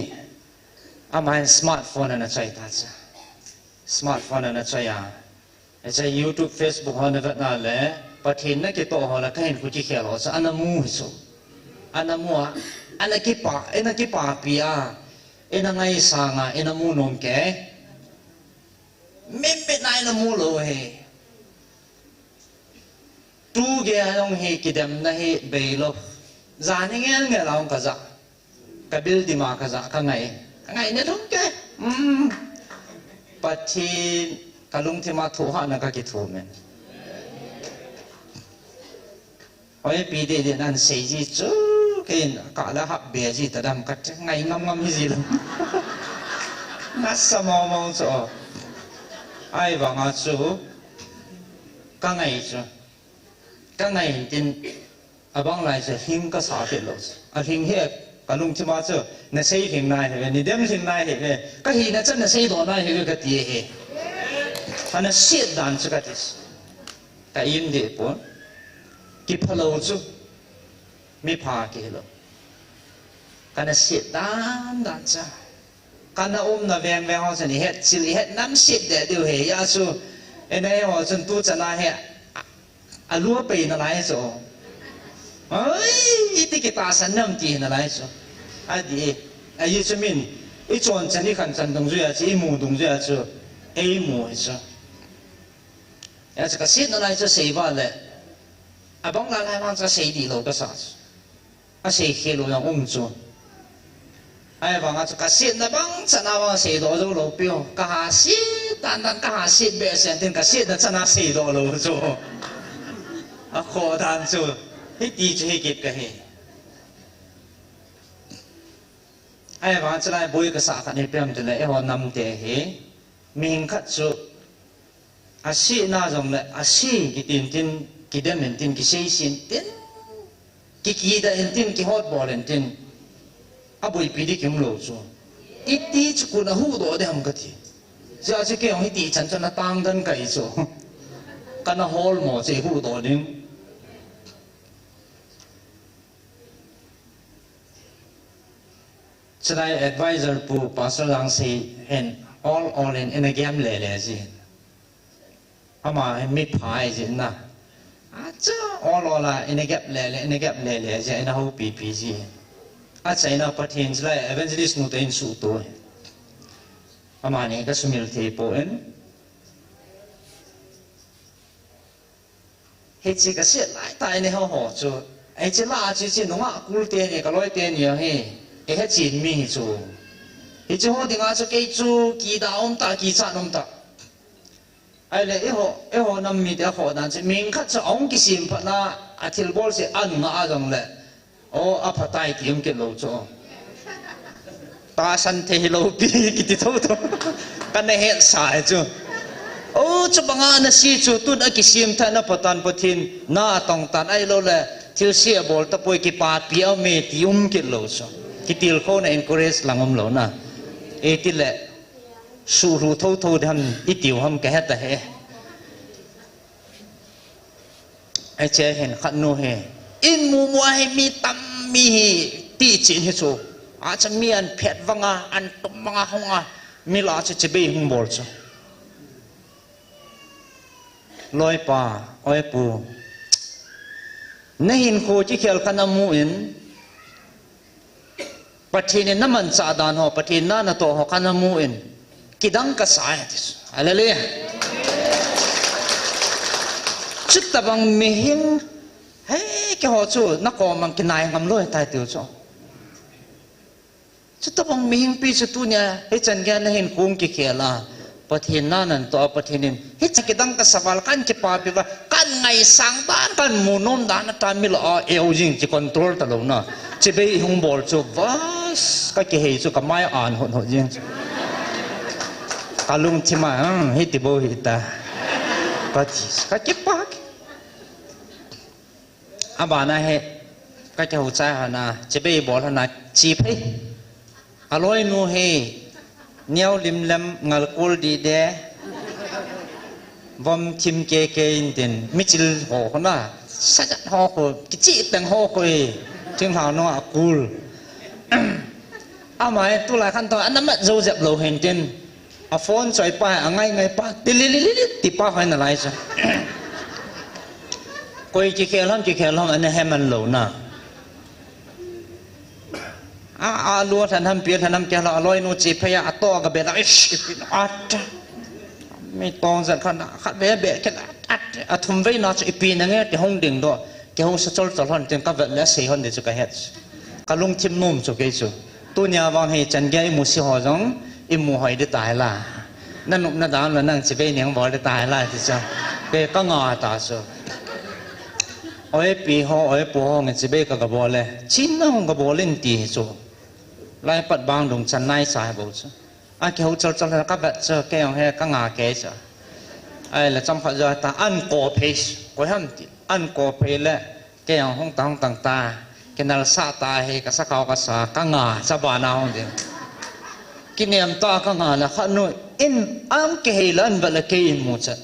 อามาสมาร์ทโฟนนั่นใช่ท่าจ้าสมาร์ทโฟนนั่นใช่ยาใช้ YouTube Facebook เขาเนี่ยก็นั่นแหละประเทศนั้นก็โตเขาแล้วก็เห็นผู้ที่เขียนเขาจะอันนั้นมูหิสุอันนั้นมัวอันนั้นกี่ป่าอันนั้นกี่ป่าปีอ่ะอันนั้นไงสังอ่ะอันนั้นมูนมแก่ไม่เป็นไรนะมูเลยตู้แกต้องเฮกิดมนะเฮเบลล์จานนี้เงี้ยเราก็จะกับบิลดีมาก็จะข้างไงเนี่ยต้องแกปัจจัยกลุงที่มาถูกหันก็คิดถูกมันพอปีเดียนั้นเสียจีจูกินกะละหับเบียจีแต่ดำกัดไงงำฮิจิลนัสมอมองจูไอ้บางอาจูก็ไงจูก็ไงจินบางรายจะหิงก็สาธิตเลยหิงเฮกลุงที่มาจูเนี่ยเสียหิงนายเหรอนี่เดี๋ยวหิงนายเหรอก็หิงนั่นจะเนี่ยเสียตัวนายเหรอก็ตีเหรออันนั้นเสียดานจุกติสแต่ยินดีปุ่นกิพลาวจูไม่พากิโลกันนั้นเสียดานจ้ากันนั้นน่ะแวงเขาจะนี่เฮ็ดสิเฮ็ดน้ำเสียดเดี๋ยวเฮียจูเอ็นไอ้หัวจนตู้จะน่าเฮียลัวไปนั่นไรจูเฮ้ยอีที่กิตาสันน้ำตีนั่นไรจูอันนี้ไอ้ยูจมินอีจวนจะนี่ขันจันตรงจุยจูอีมูตรงจุยจูไอ้มูจู要这个线的来这谁吧嘞？啊，帮来来往这谁地路个啥子？啊，谁黑路让我们做？哎，帮啊这个线的帮这那往谁多走路标？干哈线？单单干哈线别线？听个线的这那谁多路做？啊，可单做，迄地就迄个个嘿。哎，帮这来买个啥子？你别唔得嘞，一号南地嘿，明克做。อาชีน่าจงเลยอาชีกิตินตินกิเดมินตินกิเซซินตินกิดาอินตินกิฮอตบอลอินตินอาบุยปีดิกิมโลจูอีตีจุกุนหูโดเดมกติจะอาจจะเกี่ยวให้ตีฉันจะน่าตั้งดันไก่จูกันน่าฮอลหมอเจหูโดดิงจะได้ advisor ปูปัสลังสีเห็น all in a game เลยสิอามาไม่พายสินะอาจจะออลอละอินเก็บเล่อินเก็บเล่จะอินเอาปีสิอาจจะอินเอาประเทศจะเลยเอเวนจิลิสนุตัยอินสูตัวอามาเนี่ยก็สมิลเทปอิน he chi ka se lai tai ne ho ho chu ai chi la chi chi no nga kul te ni ka loi te ni he he chin mi hi chu he chu ho dinga chu ke chu ki da om ta ki cha nom ta ai le e ho nam mi da ho dan chi ming khat chu ong ki sim pha na a thil bol se an nga a jong le o a pha tai ki um ke lo chu ta san the lo pi ki ti tho tho kan ne he sai chu ô chú bằng anh si chú tuân ở cái sim thay nó bắt tan bắt thiên na tòng tan ai lâu là thiếu xe bol ta bôi cái bát bia mê ti cái lâu sao cái tiêu khô này encourage lang lâu na ấy thì là su ru thâu thâu đan ít tiêu ham cái hết đấy ai chơi hiện khát nô hè in mua mua hay mi tâm mi ti chín hết số à chắc mi ăn phết văng à ăn tôm văng à không à mi lá cho chế bê hung bol sao loi pa oi pu nahin ko chi khel kana mu in pathin na man sa dan ho pathin na to ho kana mu in kidang ka sa tis hallelujah chut tabang mi hin he ke ho chu na ko mang kinai ngam loi tai tu chu chut tabang mi hin pi chu tu nya he chan ga na hin kum ki khela pathin na nan to pathinin hi chakidang ka sawal kan ki pa pi ba kan ngai sang dan kan munom dan ta mil a eujing chi control ta lo na chi be hung bol chu vas ka ki he chu ka mai an hon ho jing kalung chima hi ti bo hi ta patis ka ki pa abana he ka ki ho cha hana chi be bol hana chi phei aloi nu he nhau lim lam ngal kul di de vom chim ke ke in den michil ho na sajat ho ko kichi tang ho ko chim hao no akul amai tu la khan to anam zo zep lo hen ten a phone choi pa angai ngai pa tilili ti pa hai na lai cha koi ki khelam an he man lo na a lua than ham pia than ham ke la loi nu chi phaya ato ga be la at mi tong zan khan khat be be ke at athum ve na chi pi na nge te hong ding do ke hong sa chol chol hon ten ka ve la se hon de chu ka het ka lung thim nom chu ke chu tu nya wang he chan ge mu si ho jong i mu hoi de tai la nan nup na dan la nang chi be nyang bo de tai la ti cha ke ka nga ta so oi pi ho oi pu ho nge chi be ka ga bo le chin na hong ga bo len ti chu lai pat bang dong chan nai sai bo chu a ke ho chol chol ka ba cha ke ong he ka nga ke cha ai la cham pha ja ta an ko pe ko ham ti an ko pe le ke ong hong tang tang ta ke nal sa ta he ka sa ka sa ka nga sa ba na hong de ki niam ta ka nga la kha no in am ke he lan ba la ke in mu cha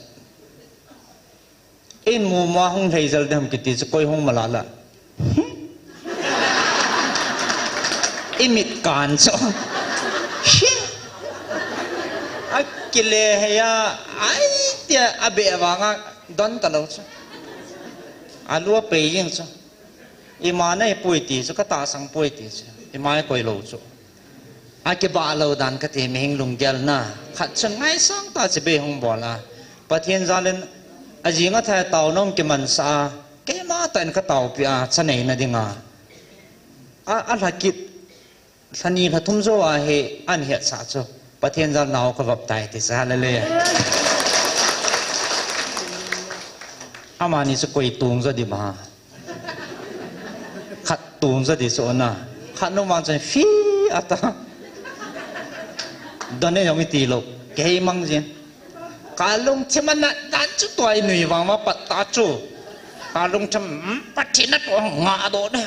in mu ma hong thei zal dam ki ti koi hong mala la imit kan so akile heya ai tia abe awanga don ta lo so alua pe yin so imana e pui ti so ka ta sang pui ti so imai koi lo so ake ba lo dan ka te meng lung gel na khat chang ngai sang ta che be hong bola pathian zalen ajinga tha taw nom ki man sa ke ma tan ka taw pia chanei na dinga a lakit thani thathum zo a he an he sa cho pathian zal naw ka vap tai ti sa le le amani su koi tung za di ma khat tung za di so na khat no mang chen fi ata dane yong ti lo ke mang jin kalung chimana dan chu toy nui wang ma pat ta chu kalung cham pathina to nga do de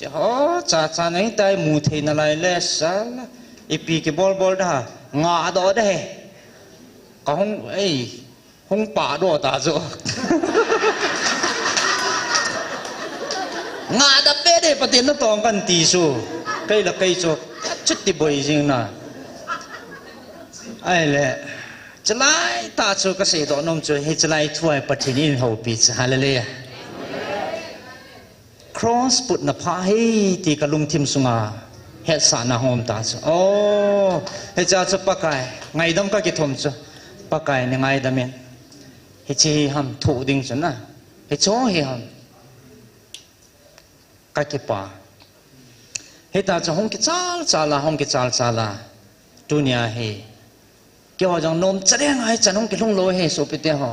ho cha cha nei tai mu thei na lai le sa ipi ke bol bol da nga do de ka hong ei hong pa do ta zo nga da pe de patin na tong kan ti su kai la kai chu chut ti boi jing na ai le chalai ta chu ka se do nom chu he chalai thuai pathin in ho pi hallelujah cross put na pha he ti ka lung thim sunga he sa na hom ta chu o he cha chu pakai ngai dam ka ki thom chu pakai ne ngai da men เฮเจฮัมถูดิ่งจนนะเฮโจเฮฮัมกักเก็บป่าเฮตาจะห้องกิจาลห้องกิจาลดุนยาเฮเกี่ยวกับนมจะได้ไงจะห้องกิจลงโลเฮสุปิเตหอ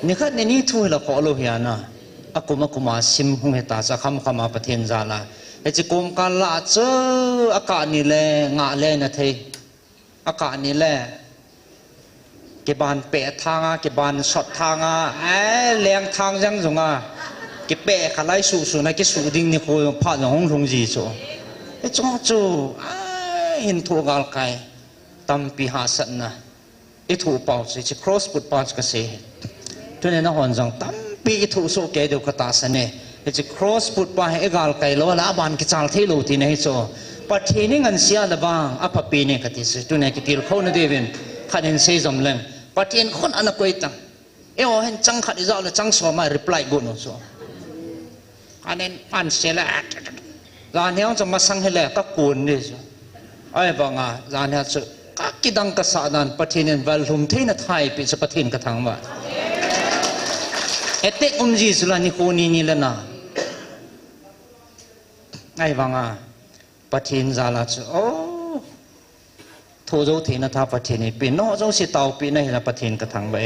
นี่ขัดนี่ทุ่งเราขอโลเฮียนะอากุมาซิมห้องเฮตาจะคำมาประเทศจาลาเฮจิกุมการละเจออากาศนี่แหละงาแลนะเทอากาศนี่แหละเก็บบานเปะทางเก็บบานสดทางแรงทางยังจงเก็บเปะขลายสูนะเก็บสูดิ่งนี่คุยผ่านห้องทงจีโจไอ้จ้าจูเห็นถูกอะไรกันตั้มปีหาสันนะไอ้ถูกเป่าสิจะ cross ปุดปานก็เสียทุนนี้นะฮอนจังตั้มปีไอ้ถูกโซเกเดียวก็ตาสันเนี่ยไอ้จะ cross ปุดปานไอ้กาลกันแล้วละบานกิจาลที่รู้ที่ไหนโจปัจจุบันงันเสียละบ้างอ่ะพับปีเนี่ยก็ที่สุดทุนนี้ก็ที่เราเขาเนี่ยเดวินขัดเห็นเสียจำเลยปัจจุบันคนอันนั้นก็อีตั้งเอ้าเห็นจังขัดอีจ้าเลยจังสวมมา reply กูโน่โจอันนี้อันเสียละร้านนี้จะมาสั่งให้แล้วก็กูนี่จ้ะไอ้บางร้านนี้จะก็กิดังกษัตริย์นั้นประเทศนี้วัลลุ่มที่นั่นไทยเป็นประเทศกระทั่งว่าเอติอุมจีสุลานิโคนี่แหละนะไอ้บางประเทศจาลาจะโอ้ทั่วโลกที่นั่นท่าประเทศนี้เป็นนอกจากสิตาวเป็นในประเทศกระทั่งไป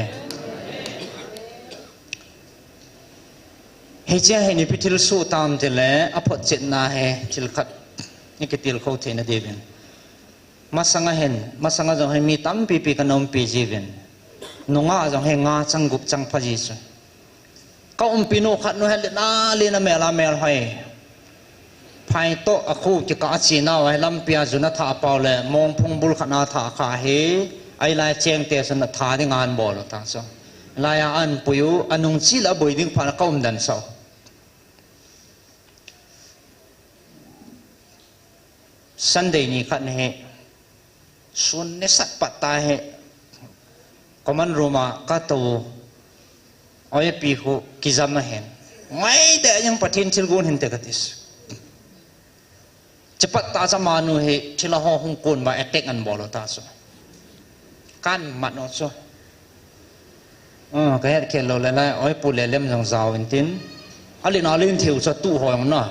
เฮเจ้าเห็นพิธีสู้ตามเจริญอภัยเจตนาเฮจิลขัดนี่ก็ติลเขาเทนเดวินมาสังเห็นมาสังจงให้มีตั้มปีกันนมปีจีวินนุ่งจงให้งาจังกุบจังพจิสุก็ปีโนขัดนู่นเฮเลน่าเลน่าเมลาเมลให้ภายโตอคูจะกาจีน่าไว้ลำเปียจุนท่าเปล่าเลยมองพงบุลขนาท่าขาเฮไอลายเชียงเตสนท่าที่งานบอลต่างส่งลายอันปุยอันนุ่งจีละบุยดิ้งผ่านก้มดันเสาสันเดย์นี้ขันเหส่วนเนสัตปัตตาเหก็มันรู้มาก็ตัวเอาไอ้ปีหูกิจามเห็นไม่แต่ยังปะทินชิลกุนเห็นแต่กันดิสจะปัตตาจะมาหนูเหชิลาห้องกุนมาเอเต็กอันบอลตาสุกันมันโนสุก็เห็นเขียนเราเลยนะเอาไอ้ปูเล่มของสาวอินทินอะไรน่าเล่นเที่ยวจะตู้หอยมันน่ะ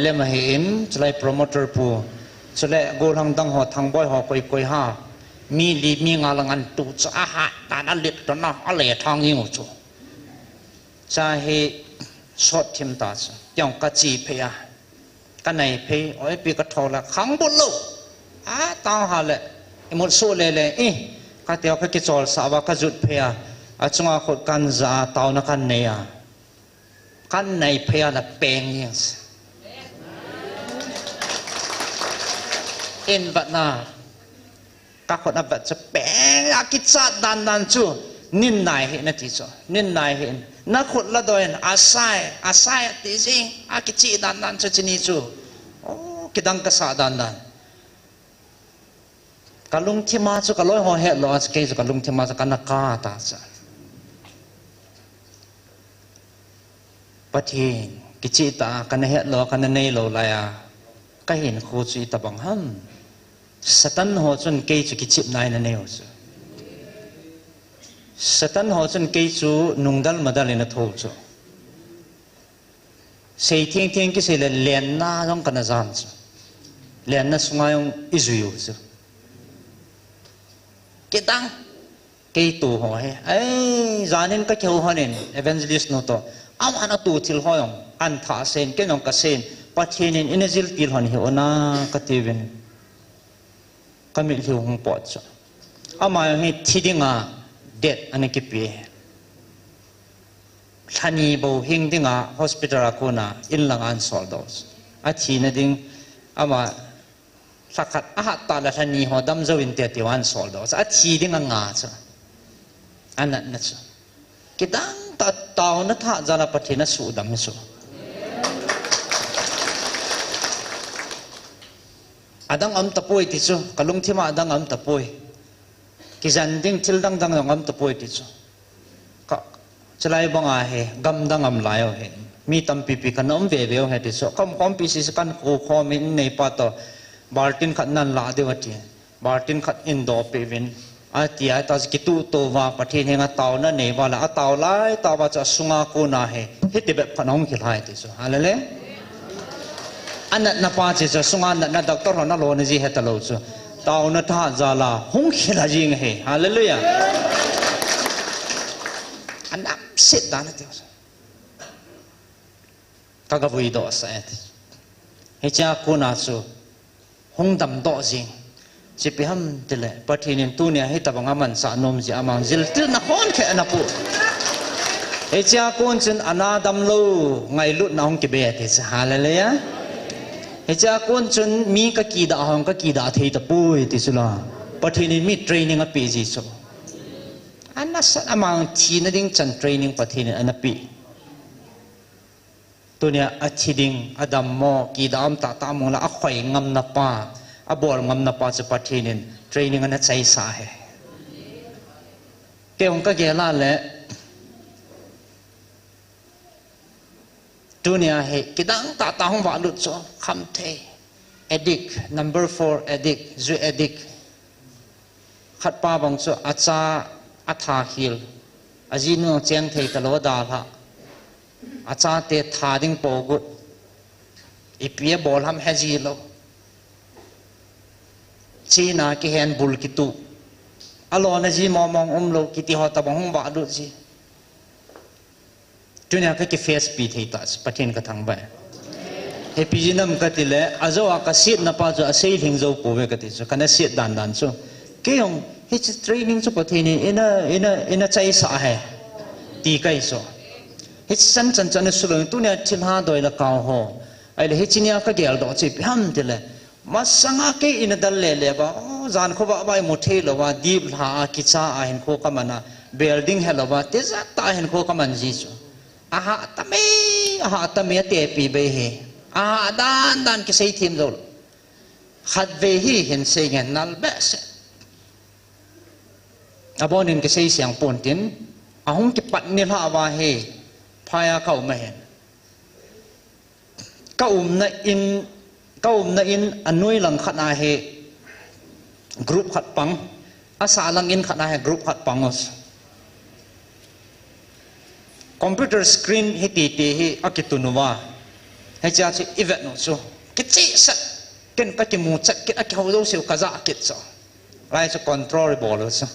เล่มมาเห็นจะไล่โปรโมเตอร์ปูจะเล่โกลังดังหัวทางบ่อยหัวคุยห้ามีลีมีงาลังอันตูจะอาหารตาอันเล็ดตอนนั้นอะไรทางยิ่งจู่จะให้สดทิมตาสอย่างกะจีเพียกันไหนเพียโอ้ยปีกระทอละขังบุญลูตาหาเลยหมดสู้เลยก็เดี๋ยวก็กิจวัตรสาวก็จุดเพียจงอาขดกันจะตาวนักกันเนียกันไหนเพียละเปงยิ่งเอ็นบัดน่ะก็คนแบบจะแปลงอากิจจาดันจูนินนายเห็นนะที่จ้ะนินนายเห็นนักขุดละโดยอาศัยที่จริงอากิจดันจูที่นี่จูโอ้กิดังกษัตริย์ดันกัลุงที่มาจูกัลอยหัวเหตุล้อสเกจูกัลุงที่มาจูกันนักกาตาจ้ะประเทศกิจตากันเหตุล้อกันในโลลายก็เห็นโคจูตะบังฮัมสตันหัวจนเกจูกิจิบนายนั่นเองสตันหัวจนเกจูนุ่งดัลมาดัลในทุ่งจูเสียเทียงกิเสเลเลียนน่าต้องกันจานจูเลียนน่าสงายองอิจุยูจูกิดังเกตูหัวเฮ้จานินก็เขียวหัวนินเอเวนเจลิสโนโตอามันเอาตูทิลหัวองอันท่าเซนเกนองกเซนปัจจัยนี้อินเจลติลหันเหวน่ากติวินก็มีหิวหงปอดจ้ะอามาให้ที่ดิ่งเด็ดอันนี้กี่ปีท่านี้บ่หิงดิ่งฮอสพิทอลกูน่ะอินลังอันสอลดอสอาทีนั้นดิ่งอามาสักขัดอาหารตาละท่านี้หัวดำจะวินเตียติวันสอลดอสอาทีดิ่งงาจ้ะอันนั้นนะจ้ะคิดดังตัดตาวนัทจานาปฏินัสูดำมิสุadang am tapoi tisu kalung thima adang am tapoi kisan ding til dang am tapoi tisu ka chalai banga he gam dang am layo he mi tam pipi kan om ve ve he tisu kom pi si kan ko khom in nei pa to baltin khat nan la de wati baltin khat in do pe vin ati ai ta ki tu to wa pathin henga taw na ne wala ataw lai ta wa cha sunga ko na he hiti be phanong ki lai ti so halale anat na pa che cha sunga na doctor na lo na ji heta lo so taw na tha zala hung khila jing he hallelujah anap sit da na ti ka ga vui do sa et he cha ko na so hung dam do jing chỉ bị ham từ lệ, bắt thì nên tu này hay tập bằng aman sa nom gì amang zil từ na con khe na pu, ấy cha con chân ana đam lâu ngày lụt na hong kibet thì sa hallelujah, ấy cha con chân mi cái kỳ đạo hong cái kỳ đạo thì tập bui thì sula, bắt thì nên mi training ở pi gì so, ana sa amang thi na ding chân training bắt thì nên ana pi, tu này ở thi ding adam mo kỳ đạo am ta mong là khoai ngam na pa. Abol ngam na pa sa patinin training ana chai sa he ke ong ka gela le dunia he kidang ta hong wa lut so kham the addict number 4 addict zu addict khat pa bang so acha atha hil ajinu cheng thei talo da ha acha te tha ding po gut ipia bol ham haji lo China ki hen bul ki tu alo na ji mong lo ki ti ho ta bang ba du ji dunia ka ki face pi thei ta pathin ka thang ba he pi jinam ka ti le azo ka sit na pa zo sei thing zo po ve ka ti so kana sit dan so ke yong he training so pathin ina chai sa he ti kai so he san chan su lo tu ne chin ha doi la ka ho ai le he chinia ka gel do chi ham ti le masanga ke ina dal le ba zan kho ba bai mothe lo wa dip ha ki cha a hin kho ka mana building hello ba te za ta hin kho ka man ji chu aha ta me te pi be he aha dan ki sei thim zo khat ve hi hin sei ngen nal ba se abonin ki sei siang pon tin ahung ki pat ni ha wa he phaya khau ma hen ka na in anui lang khat na he group khat pang asa lang in khat na he group khat pangos computer screen he ti he akitunuwa he cha chi event no so kichi sat ken ka ki mu chat kit akho do siu kaza kit so lai so controllable so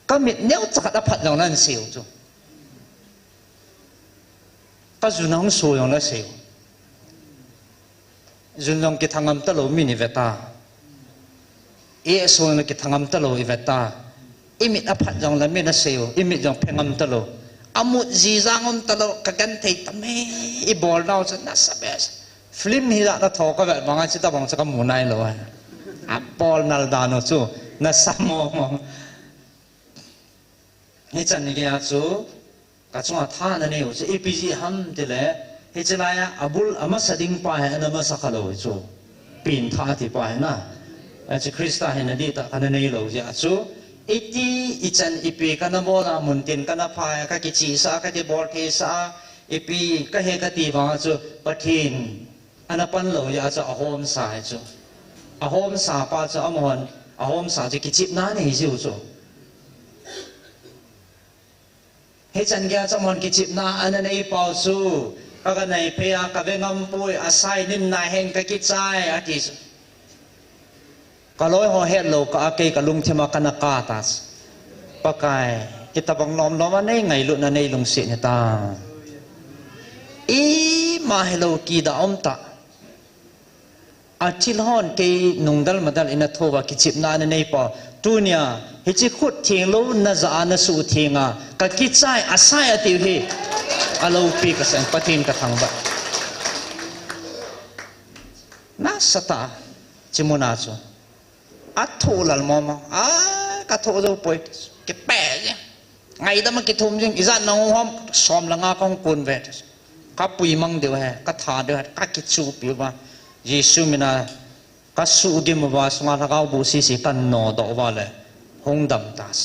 kamit neu chat a phat long nan siu so ka junang so yong la siu junong ki thangam talo mini veta e so na ki thangam talo i veta imit aphat jong la mi na seo imit jong phengam talo amut ji jangom talo ka gan thei tame i bol naw cha na sabes film hi da na tho ka ba banga chi ta bang cha ka munai lo a bol nal da no chu na samo mo ni chan ni ya chu ka chunga tha na ne u che apg ham de le he chalaya abul ama sading pa hai na ma sakhalo chu pin tha ti pa hai na achi krista he na di ta kana nei lo ja chu iti ichan ipi kana bola muntin kana pha ka ki chi sa ka ti bor the sa ipi ka he ka ti wa chu pathin anapan lo ya cha ahom sa chu ahom sa pa cha amon ahom sa chi ki chip na nei ju chu he chan gya cha mon ki chip na ana nei pa su ka này pe a ka vengam pui asai nin na hen ka ki chai atis ka loi ho het lo ka ke ka lung thema kana ka tas pakai kita bang lom lom anei ngai lu na nei lung se ne ta i ma hello ki da om ta achil hon ke nungdal madal ina thowa ki chip na nei pa tunia hi chi khut thing lo na za na su thinga ka ki chai asai ati hi alo pi ka sang patin ka thang ba na sata chimuna cho atho lal mama a ka tho do poi ke pe ngai da ma ki thum jing izan na hom som la nga kong kun ve ka pui mang de he ka tha de ka ki chu pi ba yesu mina ka su gi ma ba sma la ka bu si kan no do wa le hong dam tas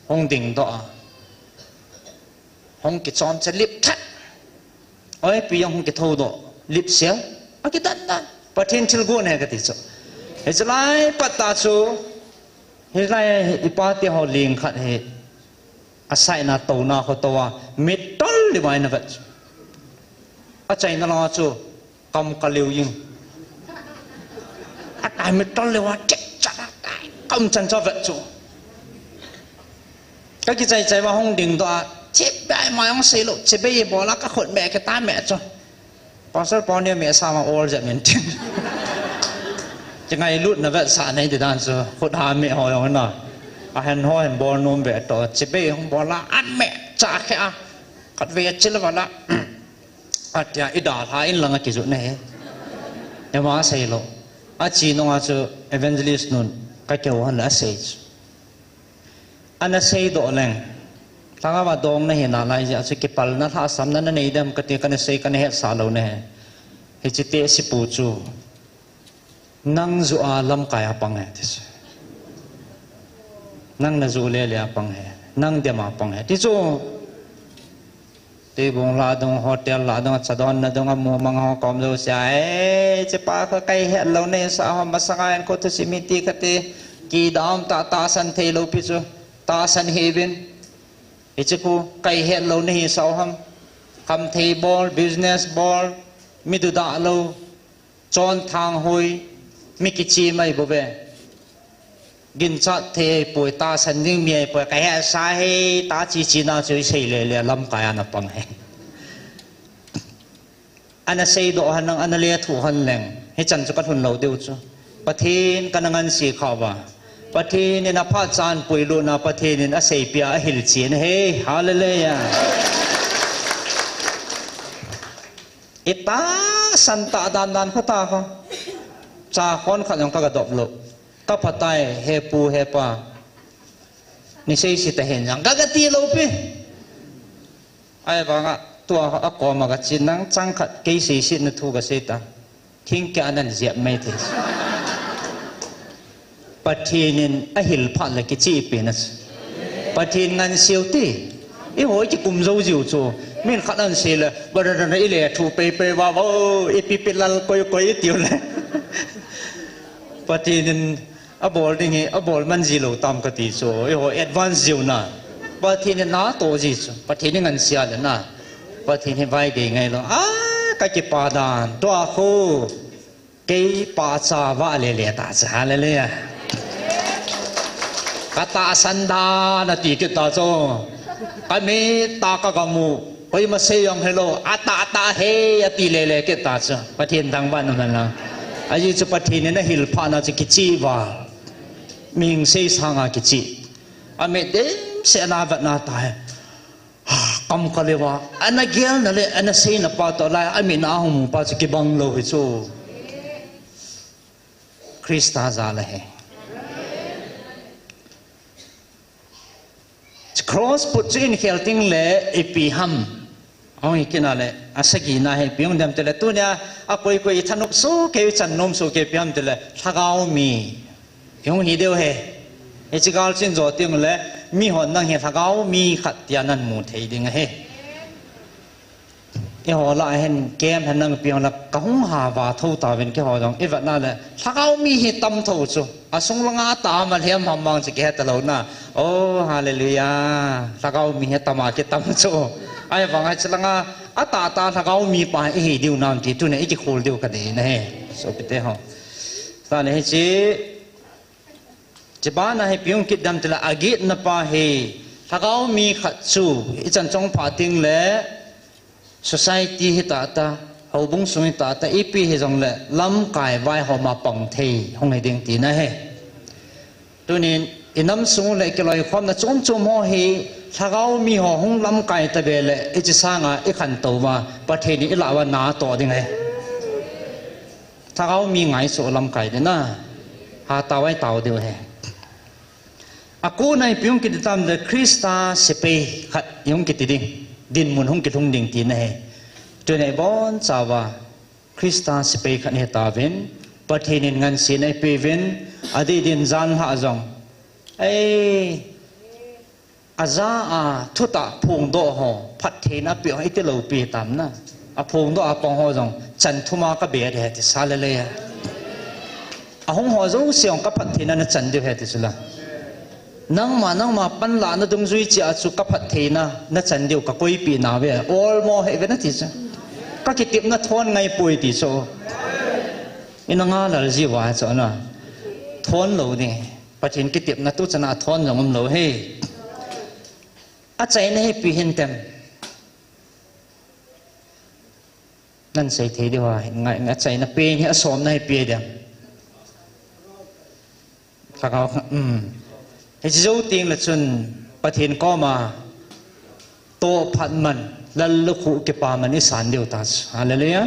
hong ding do a hong ki chom che lip that oi pi hong ki tho do lip sia a ki dan dan pathin thil go ne ka ti cho he chlai patta chu hiện nay ipati họ liền khát hệ asai na tàu na họ tàu metal đi mai na vậy chạy na lo chú cầm cả liều nhưng ai metal liều chết chặt cầm chân cho vậy chú các cái chạy vào hông đình đó chết bay mà ông xì lộ chết bay bỏ lá các khổn mẹ cái ta mẹ cho bao giờ bao nhiêu mẹ sao mà all vậy mình chẳng ngày lút là vậy xả này thì đàn rồi khổn hà mẹ hỏi ông nào anh hỏi anh bỏ nôm về đó chết bay không bỏ lá ăn mẹ trả khẽ cắt về chết là vào lá ya ít đào thái in lăng cái chỗ này em mà xì lộ chỉ nói cho evangelist nun cái kiểu hắn là xì anh say độ leng thằng bà dong này hiện lại giờ cái pal nó thà sắm nó này đâm cái tiền cái say cái hết xả lâu này thì chỉ tiếc si phụ chu năng dụ lâm cái apang hết năng là dụ lê lê apang hết năng điểm apang hết thì chu thì bông la đông hotel la đông chadon na đông mua mang ho com đâu sai chỉ pa cái hết lâu này sao mà sang anh có thể simiti cái kỳ đam ta san thay lâu pi chu ta san heaven itu ku kai het lo ni sao ham kam thei ball business ball mi du da lo chon thang hoi mi ki chi mai bo ve gin chat the poi ta san ning mi poi kai ha sa he ta chi na chui sei le lam kai ana pang he ana sei do han nang ana le thu han leng he chan chu ka thun lo deu chu pathin kanangan si khawa Pati ni napa chan puilu na pati ni na sepia hil chin hey hallelujah ita santa dan khata ko cha kon khan ka dop lo ka patai he pu he pa ni sei si ta hen yang ga ti lo pi ai ba nga tua a ko ma ga chin nang chang khat ke si si na thu ga se ta thing ka nan zia mai the Patinin ahil phat la ki chi penas patin ngan siêu ti i hoi chi kum zo jiu chu min khat an se la bar na i le thu pe wa wo i pi lal koi tiu le patinin a bol ding a bol man ji lo tam ka ti chu i hoi advance jiu na patin na to ji chu patin ngan sia la na patin vai ge ngai lo a ka ki pa dan to a khu ke pa cha wa le ta cha le kata sanda na ti kita so kami ta ka kamu koi ma se yang hello ata he ati le kita so pathin thang ban man la aji chu pathin na hil pha na chi kichi wa ming se sanga kichi ame de se na va na ta kam ka le wa ana gel na le ana se na pa to la ame na hum pa chi ki bang lo hi so Krista za la he cross put in helting le epi ham ong ikina le asagi na he piong dam tele tunya a koi thanuk so ke chan nom so ke piam tele thagao mi yong hi deu he e chigal chin zo ting le mi hon nang he thagao mi khat tianan mu thei ding he e ho la hen kem han nang piong la kaung ha wa tho ta ven ke ho dong e va na le thagao mi hi tam tho chu asung langa ta ma hem ham mang chi ke ta lo na oh hallelujah thagao mi he tama ke tam chu ai wang ai chlanga ata ta thagao mi pa e diu nam ti tu ne e ki khol diu ka de na he so pite ho ta ne chi ba na he piong kit dam tla agit na pa he thagao mi khat chu i chan chong pha ting le society hi ta hau bung sung ta ep he jong le lam kai vai ho ma pang thei hong he ding ti na he tu nin inam sung le ke loi khom na chom ho he thagao mi ho hong lam kai ta be le e chi sanga e khan to ma pathe ni la wa na to ding he thagao mi ngai so lam kai de na ha ta wai tao de he aku nai piung ki tam de Krista sepe khat yong ki ti ding din mun hong ki thung ding ti na he tu nei bon chawa Krista sepe khat he ta ven pathe nin ngan sin ai pe ven adi din zan ha jong ai aza a thuta phung do ho phat the na pi ai te lo pi tam na a phung do a pong ho jong chan thuma ka be de ti sa le le a hong ho zo siong ka phat the na chan de he ti sula nang ma pan la na dung zui chi a chu ka phat theina na chan deu ka koi pi na ve all mo he ve na ti cha ka ki tip na thon ngai pui ti so ina nga la ji wa cha na thon lo ni pathin ki tip na tu chana thon jong lo he a chai na he pi hin tem nan sei the di wa ngai nga chai na pe ni a som na he pi dem ka ka he zo ting la chun pathin ko ma to phat man lal lu khu ke pa man ni san deu ta hallelujah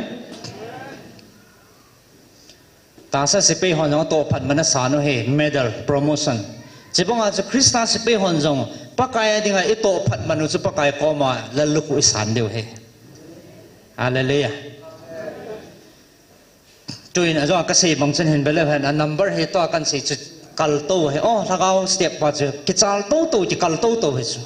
ta sa se pe hon to phat man sa no he medal promotion chibong a krista se pe hon jong pakaya dinga i to phat man chu pakai ko ma lal lu khu san deu he hallelujah tuin a zo ka se bang chen hin bele han number he to kan se chu kal to he oh thagao step pa chu ki chal to chi kal to he chu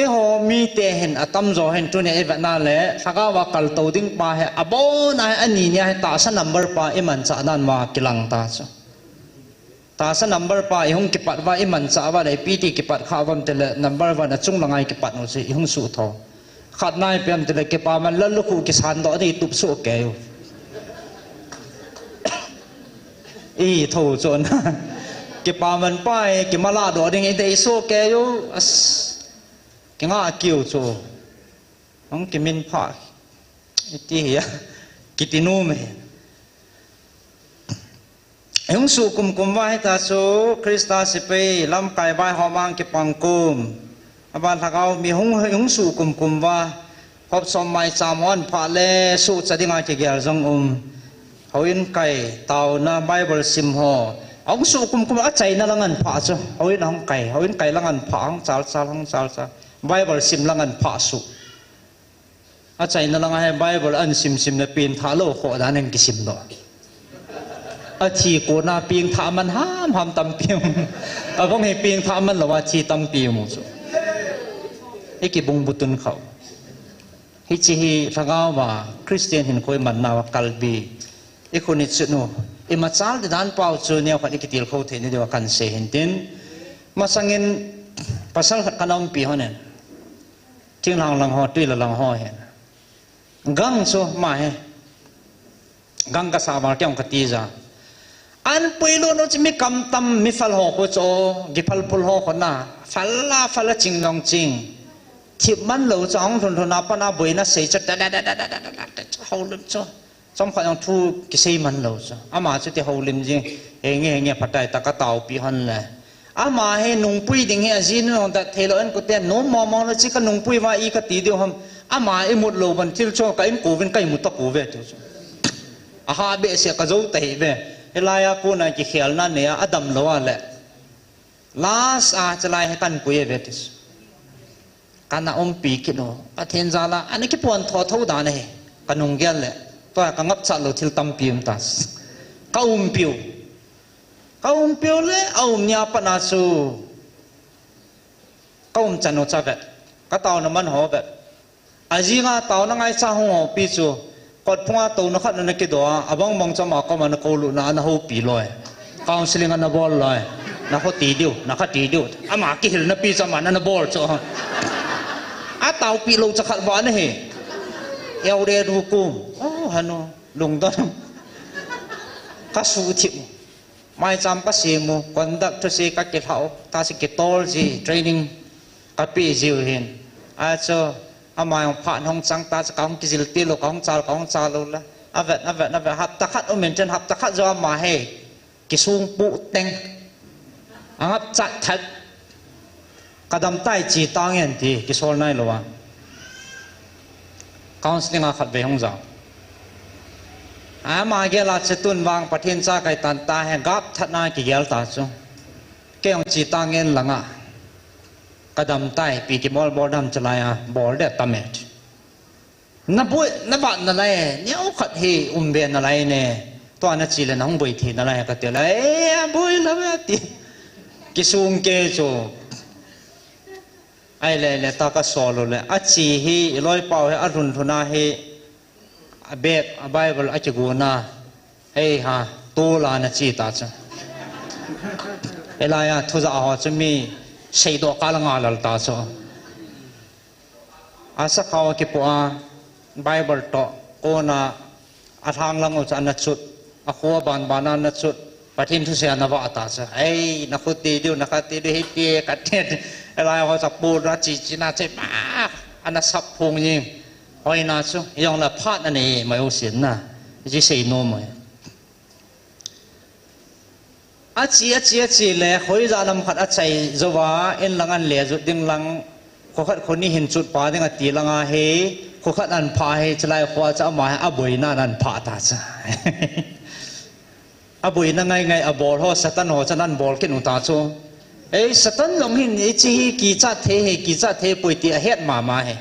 e ho mi te hen atam zo hen tu ne e va na le thagawa kal to ding pa he abo na ani nya he ta sa number pa e man cha nan ma kilang ta chu ta sa number pa e hung ki pat wa e man cha wa le pt ki pat kha wam te le number wa na chung langai ki pat no se hung su tho khat nai pem te le ki pa man la lu khu ki san do ni tup su ke yo ý thầu chọn cái bà mình bay cái mà la đó đi ngay đây số cái yo cái ngã kêu cho ông cái mình phải cái gì á cái tin nôm ấy ông su kum vai ta số Krista sipe làm cái vai họ mang cái băng kum bạn thằng ông mi ông su kum va họp xóm mai chăm on phá lệ su chỉ đi ngay cái gì giống hawin kai tao na Bible sim ho ông su kum a chai na langan pha chu hawin kai langan pha ang chal Bible sim langan pha su a chai na langa he Bible an sim na pin tha lo kho da nen ki sim do a thi ko na ping tha man ham tam pium a bong he ping tha man lo wa thi tam pi mu chu e ki bung butun khau hi chi hi thangao ma Christian hin khoi man na wa kalbi e khoni chuno e ma chal de dan pau chu ne khani ki til kho the ni de kan se hin tin ma sangin pasal kanom pi honen ting lang ho tui la lang ho he gang so ma he gang ka sa ma kyang ka ti za an puilo no chi mi kam tam mi fal ho ko cho gi phal pul ho ko na fal la ching long ching thip man lo chong thon na pa na boina se cha da ho lim cho trong khoa yang thu cái xây man lâu cho, ama chú thì hậu lim gì, nghe phát đại ta cái tàu pi hòn là, ama he nung pui ding he azin nó đã thấy lo anh có tiền nó mò nó chỉ có nung pui vai cái tí điều hầm, ama em một lô vẫn thiếu cho cái em cố vẫn cái một tóc cố về thôi, ha bệ sẽ cái dấu tẩy về, lại cô này chỉ khéo na nè Adam lo à lẽ, last chỉ lại hay căn cố về thôi, căn nào ông pi cái nó, thiên gia là anh ấy cái buồn thâu đàn này, căn nung gel lẽ toa ka ngap chat lo thil tam pium tas kaum piu le aum nya pana su kaum chano cha vet ka taw na man ho vet azinga taw na ngai cha ho pi chu kot phunga to na khat na ki do abang mong chama ko man ko lu na ho pi loi counseling na bol loi na ho ti diu na kha ti diu ama ki hil na pi chama na bol cho a taw pi lo cha khat wa na he eo de ru kum hano lung don ka su thi mai cham ka se mu conduct to se ka ke thau ta se ke tol ji training ka pi jiu hin a cho amai ong phan hong chang ta ka ong ki jil ti lo ka ong chal lo la avet hap ta khat o men chen hap ta khat zo ma he ki sung pu teng angap chat that kadam tai chi tang yen ti ki sol nai lo wa counseling a khat ve hong za mà cái là sẽ tuân vang phát hiện ra cái tàn ta hay gấp thật na cái gel ta chứ cái ông chỉ ta nghe là ngã cái đầm tay bị cái bol đầm trở lại à bol để ta mệt nó bụi nó bạn nó này nếu khát hi bên nó này nè toàn nó chỉ là nó không bụi thì nó này cái tiền này bụi là mấy tiền cái sung kê cho ai lại ta cái solo lại à chỉ hi lôi bao hay à run thuna hi beb Bible ache guna hey ha to la na chi ta cha elaya thuza ho chumi seido kalanga lalta so asa khawa ki poa bible to ona athang lango cha na chut akwa ban bana na chut pathin thu se na wa ta cha ei na khuti diu na khati di hi ka tet elaya ho sa pu ra chi na che pa ana sap phung yin hoi na chu yong la phat na ni mai o sin na ji sei no mai a chi le khoi za nam khat a chai zowa en langan le zu ding lang ko khat khoni hin chut pa ding a ti langa he ko khat an pha he chlai khwa cha ma a boi na nan pha ta cha a boi na ngai a bol ho satan ho cha nan bol kin u ta chu ei satan long hin e chi ki cha the poi ti a het ma he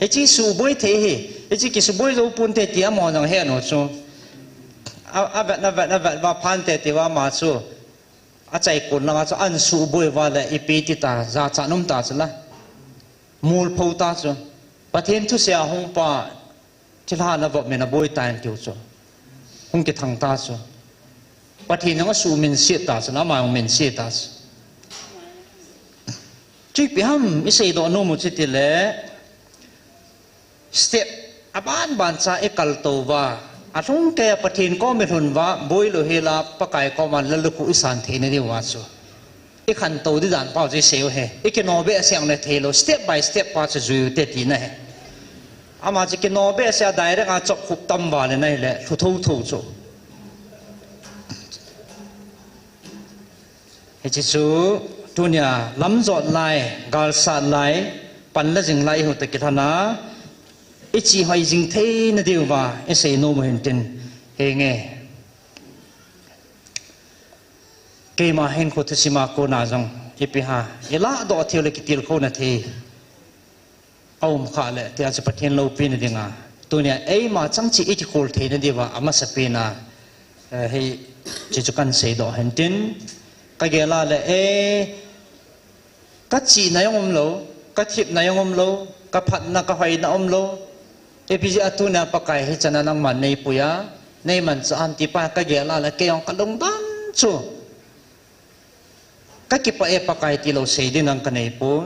e chi su boi the he e chi ki su boi zo pun te ti a mo nang he no chu a vat va phan te ti wa ma chu a chai kun langa chu an su boi wa le ipi ti ta za cha num ta chla mul phau ta chu pathen thu sia hong pa chila na va me na boi tan tu chu hong ki thang ta chu pathen nga su min si ta chu na ma min si ta chi pi ham i sei do no mu chi ti le step ban cha e kal to wa athung ke pathin ko me thun wa boi lo hela pakai ko man lalu ku isan the ne di wa chu i khan to di dan pau ji seu he i ke no be siang le thelo step by step pa chu ju te ti na he ama ji ke no be sia direct a chok khup tam wa le nai le thu thu chu he chi chu tunia lam zot lai gal sa lai pan la jing lai hu te ki thana ichi hoi jing thei na diu ba e sei no mo hin tin he nge ke ma hen ko thsima ko na jong ipi ha ela do thele ki til ko na the aum kha le te a pathen lo pin dinga tunia ei ma chang chi ichi khol the na diwa ama sa pe na he chi chu kan sei do hen tin ka gela le e ka chi na yong lo ka thip na yong lo ka phat na ka hoi na lo epiji atuna pakai hi chana nang man nei puya nei man cha an ti pa ka gela la ke ong kalong dan chu ka ki pa e pakai ti lo sei din ang kanai pun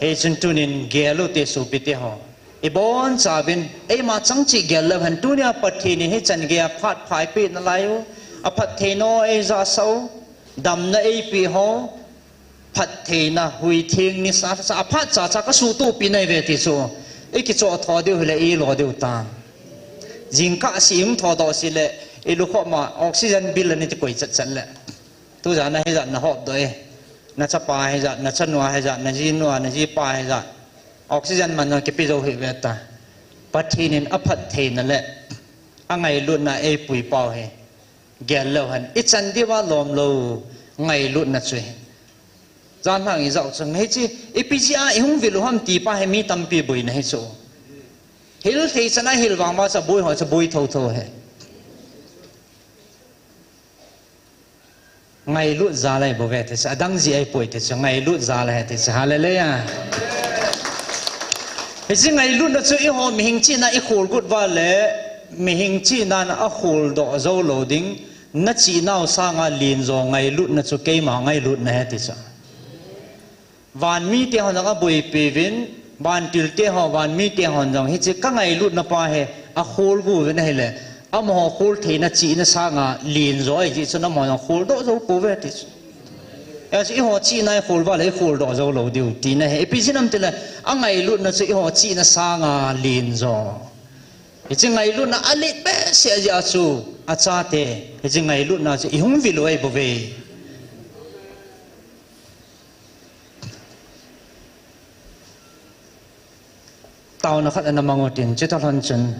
he chun tunin gelo te su pi te ho e bon cha bin e ma chang chi gel han tunia pathi ni he chan ge phat phai pi na layo a phat the no e za so dam na e pi ho phat the na hui thing ni sa phat cha ka su tu pi nei ve ti chu e ki cho tho deu le e lo deu ta jing ka sim tho do si le e lu kho ma oxygen bill ni ti koi chat le tu ja na he ja na hop do e na cha pa he ja na cha no he ja na ji pa he ja oxygen man ki pi zo he ve ta pathin a phat the na le angai lu na e pui pau he gel lo han i chan di wa lom lo ngai lu na chui gian hàng ý dạo chẳng hết chứ APCI không vì lúc ham tì pa hay mi tâm pi bùi này chỗ hil thì sẽ nói hil vàng bao giờ bùi họ sẽ bùi thâu thâu hết ngày lụt ra lại bảo vệ thì sẽ đăng gì ai bùi thì sẽ ngày lụt ra lại thì sẽ hallelujah thì chứ ngày lụt nó chơi họ mình hình chi na ít khổ gút vào lẽ mình hình chi na nó khổ đỏ dâu lầu đính nó chỉ nào sang à liền rồi ngày lụt nó chơi cây mà ngày lụt này thì sao van mi te hon nga bui pevin van til te ho van mi te hon jong hi che ka ngai lut na pa he a khol gu ve na hele a mo khol the na chi na sa nga lin roi ji chuna mo khol do zo ko ve ti ya chi ho chi na khol ba le khol do zo lo diu ti na he pi sinam te la a ngai lut na chi ho chi na sa nga lin zo hi chi ngai lut na a le be se ja chu a cha te hi chi ngai lut na chi hung vi lo ai bo ve tao nó khát anh mang ngồi tiền chứ tao lần chân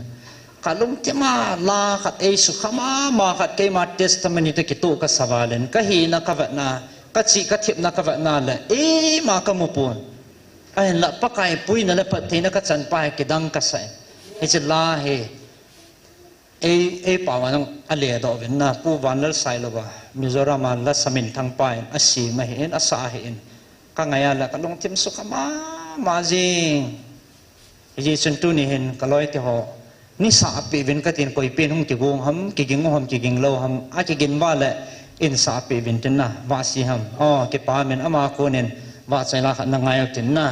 cả lúc thế mà la khát ấy su khama mà khát cái mà testament itu kita ka savalen ka hi na ka na ka chi ka thip na ka na le e mà ka mupun ai la pakai pui na le pathi na ka chan pai ki dang ka sai he che la he e pawanang ale do ven na pu van lal sai lo ba mizoram la samin thang pai asi ma hen asa hen ka ngaya la ka long tim su khama ma jing ji chun tu ni hen kaloi te ho ni sa pi ven ka tin koi pen hung ti gong ham ki ging lo ham a ki gin ba le in sa pe vin tin na wa si ham ke pa men ama ko nen wa chai la khat na ngai tin na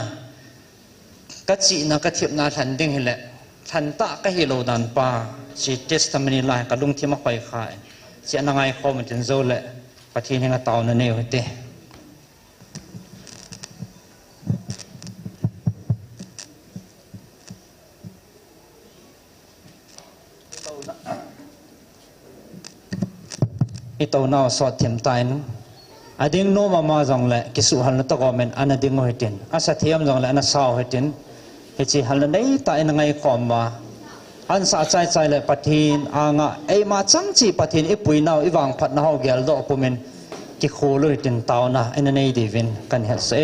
ka chi na ka thiep na than ding hele than ta ka hi lo dan pa chi testimony la ka lung thi ma khoi khai chi na ngai kho ma tin zo le pathin henga taw na ne hote ito na so thiam tai nu ading no mama jong le kisu hal na to government anading ho hitin asa thiam jong le ana saw hitin he chi hal nei ta in ngai khom ma an sa chai chai le pathin anga ei ma chang chi pathin e pui nau i wang phat na ho gel do pumen ki kholo hitin taw na en nei divin kan hel se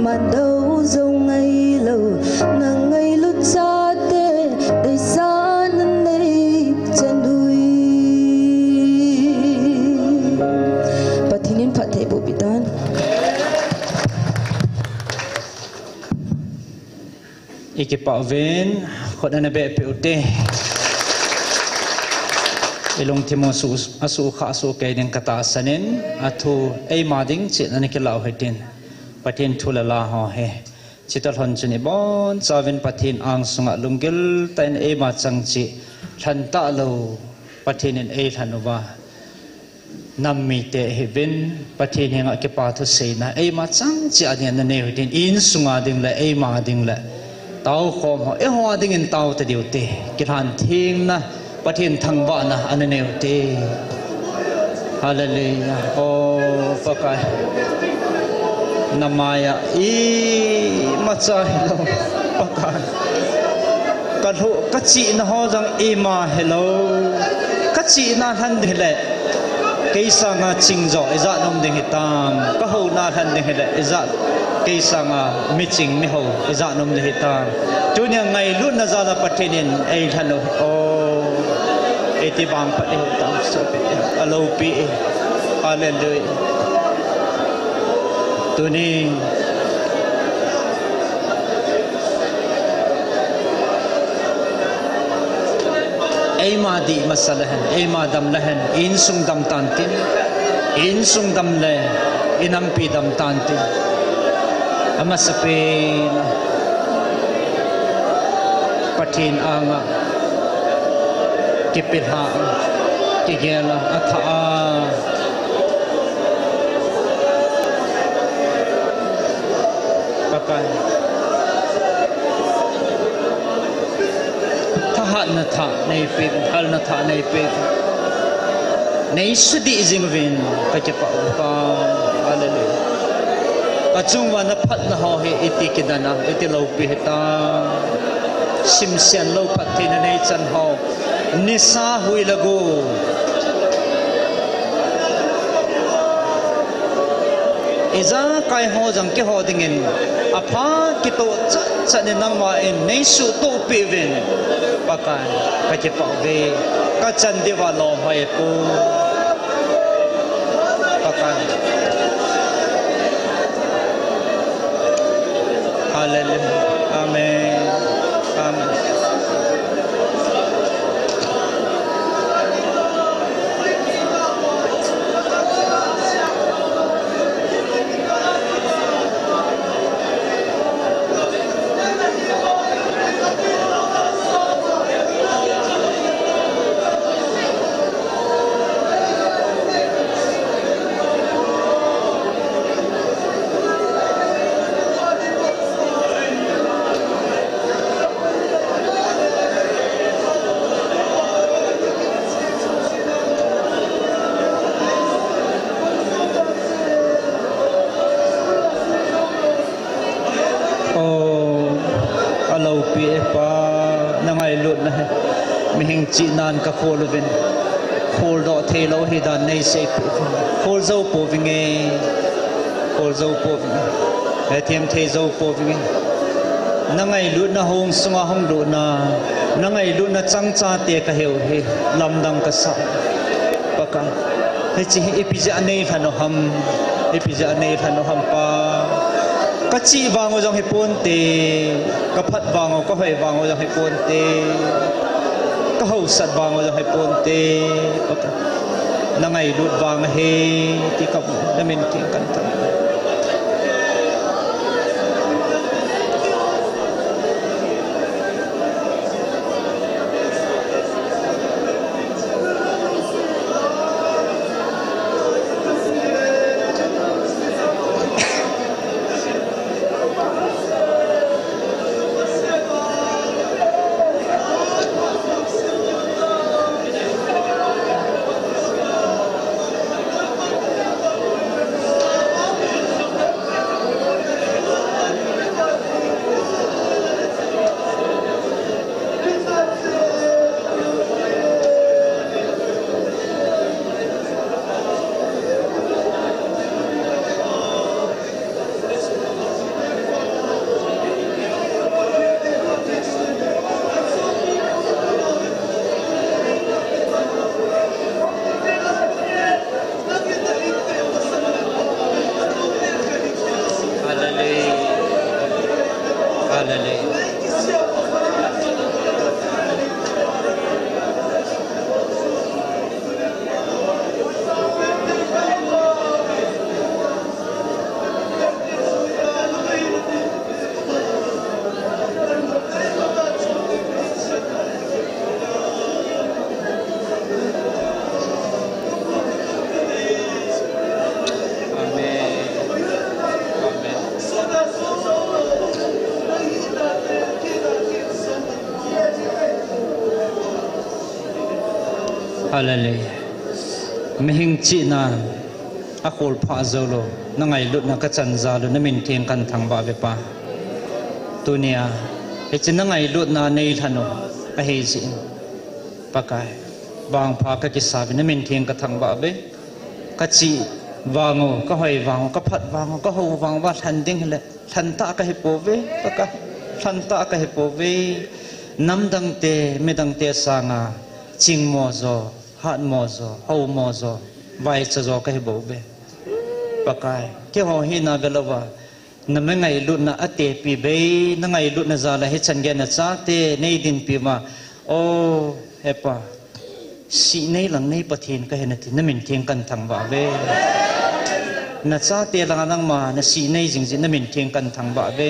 mà đâu dâu ngay lâu nàng ngay lúc xa tê đời xa nên đây chân đuôi và thì nên phát thể bộ bị tan ikipa ven khoda na be peute ilong timo su asu kha su ke den kata sanen athu ei mading chi na ke lau hetin patin thulala ho he chital hon chuni bon chaven pathin ang sunga lungil tain ei ma changchi thanta lo pathin en ei thanuwa nammi te heaven pathin henga ke pa thu seina ei ma changchi adian na ne hetin in sunga ding la ei ma ding la tao khom ho e hoa ding in tao te diu te kiran thing na pathin thangwa na ananeu te hallelujah o pakai namaya I macha hello pakai kadhu kachi na ho jang ema hello kachi na han dhile keisa nga chingjo iza nom ding hitam ka ho na han ding hele iza keisa nga miching mi ho iza nom ding hitam tunya ngai lu na za la patinin ei thano o eti bang pat ni tam so alo pi hallelujah tuni ei ma di masalahan ei ma dam lahan in sung dam tantin in sung dam le inam pi dam tantin amasape patin anga kipilha kigela atha pakai thahat na tha nei pe hal na tha nei pe nei sudi jingwin ka ke pa pa hallelujah kachungwa na phat na ho he iti kidana iti lo pi heta simsian lo pathina nei chan ho nisa hui lagu iza kai ho jang ke ho dingin apha ki to cha ne nang ma en nei su to pi ven pakai ka che pa ve ka chan de wa lo hai pu pakai hallelujah amen amen chị nan ka khol vin khol do the lo hi dan nei se khol zo po vinge khol zo po he thiam the zo po vinge na ngai lu na hong sunga hong lu na ngai lu na chang cha te ka heu he lam dang ka sa paka he chi epija nei thano ham epija nei thano ham pa ka chi wango jong he pon te ka phat wango ka hoi wango jong he pon te ka hau sat wango jong he pon te paka na ngai lut wang he ti ka na min ti kan ta Hallelujah. Hallelujah. Mihing China akol pha zolo na ngai lut na ka chan za lu na min thiang kan thang ba ve pa tunia he chin na ngai lut na nei thano a he ji pakai bang pha ka ki sa na min thiang ka thang ba be ka chi wango ka hoi wango ka phat wango ka ho wang wa than ding le than ta ka he po ve paka than ta ka he po ve nam dang te me dang te sa nga ching mo zo hat mo zo ho mo zo vai cha zo ka he bo be pakai ke ho hi na galawa na me ngai lut na ate pi be na ngai lut na za la he chan ge na cha te nei din pi ma o hepa si nei lang nei pathin ka he na ti na min thiang kan thang ba be na cha te lang nang ma na si nei jing jing na min thiang kan thang ba be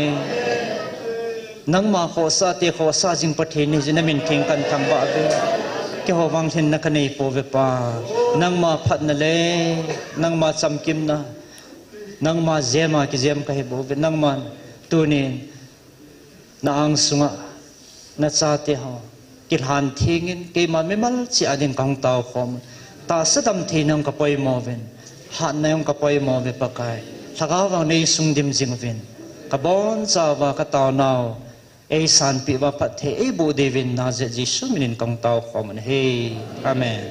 nang ma kho sa te kho sa jing pathin ni jing na min thiang kan thang ba be ke ho wang thin na ka nei po ve pa nang ma phat na le nang ma cham kim na nang ma zema ki zem ka he bo ve nang man tu ni na ang sunga na cha te ho ki han thingin ke ma me mal chi adin kang tao khom ta sadam thi nang ka poi mo ven han na yong ka poi mo ve pa kai thaka wang nei sung dim jing ven ka bon cha wa ka taw naw ei san pi wa phat the ei bo devin na je jisu minin kang tao khom he amen.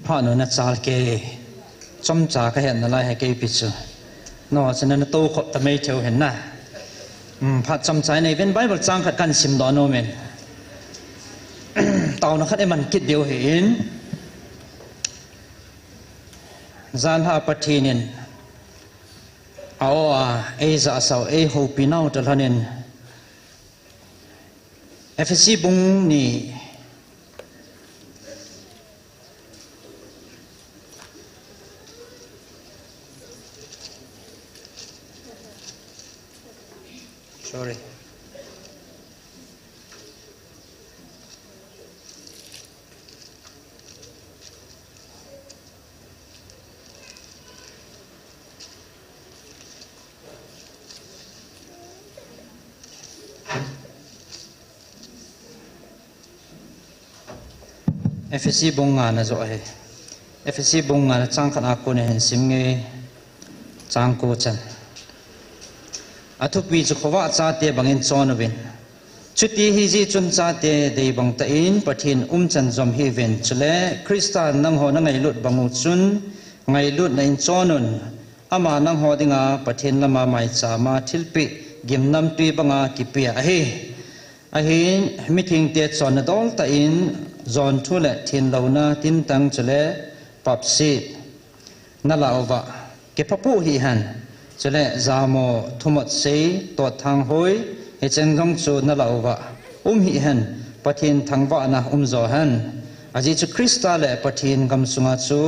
Hano na chal ke chom cha ka hen na lai ha ke pi chu no chana na to kho ta mai theu hen na phat chom chai nei ben bible chang khat kan sim do no men taw na khat e man kit deu hin zan ha pathinin awa e za sao e ho pi nau ta hanin FSC bung ni sorry FSC bung nga na zo ai FSC bung nga na chang khan ako ne hen sim nge chang ko chan athu pi chu khowa cha te bangin chon win chuti hi ji chun cha te dei bang ta in pathin chan zom hi ven chule kristan nang ho na ngai lut bangu chun ngai lut na in chonun ama nang ho dinga pathin lama mai cha ma thilpi gimnam tui banga kipia a hi meeting te chon na dol ta in zon thule thin launa tin tang chule papsi na lawa ke papu hi han chale zamo thumot sei to thang hoi he chengam chu na lawa hi han pathin thangwa na zo han aji chu krista le pathin gam sunga chu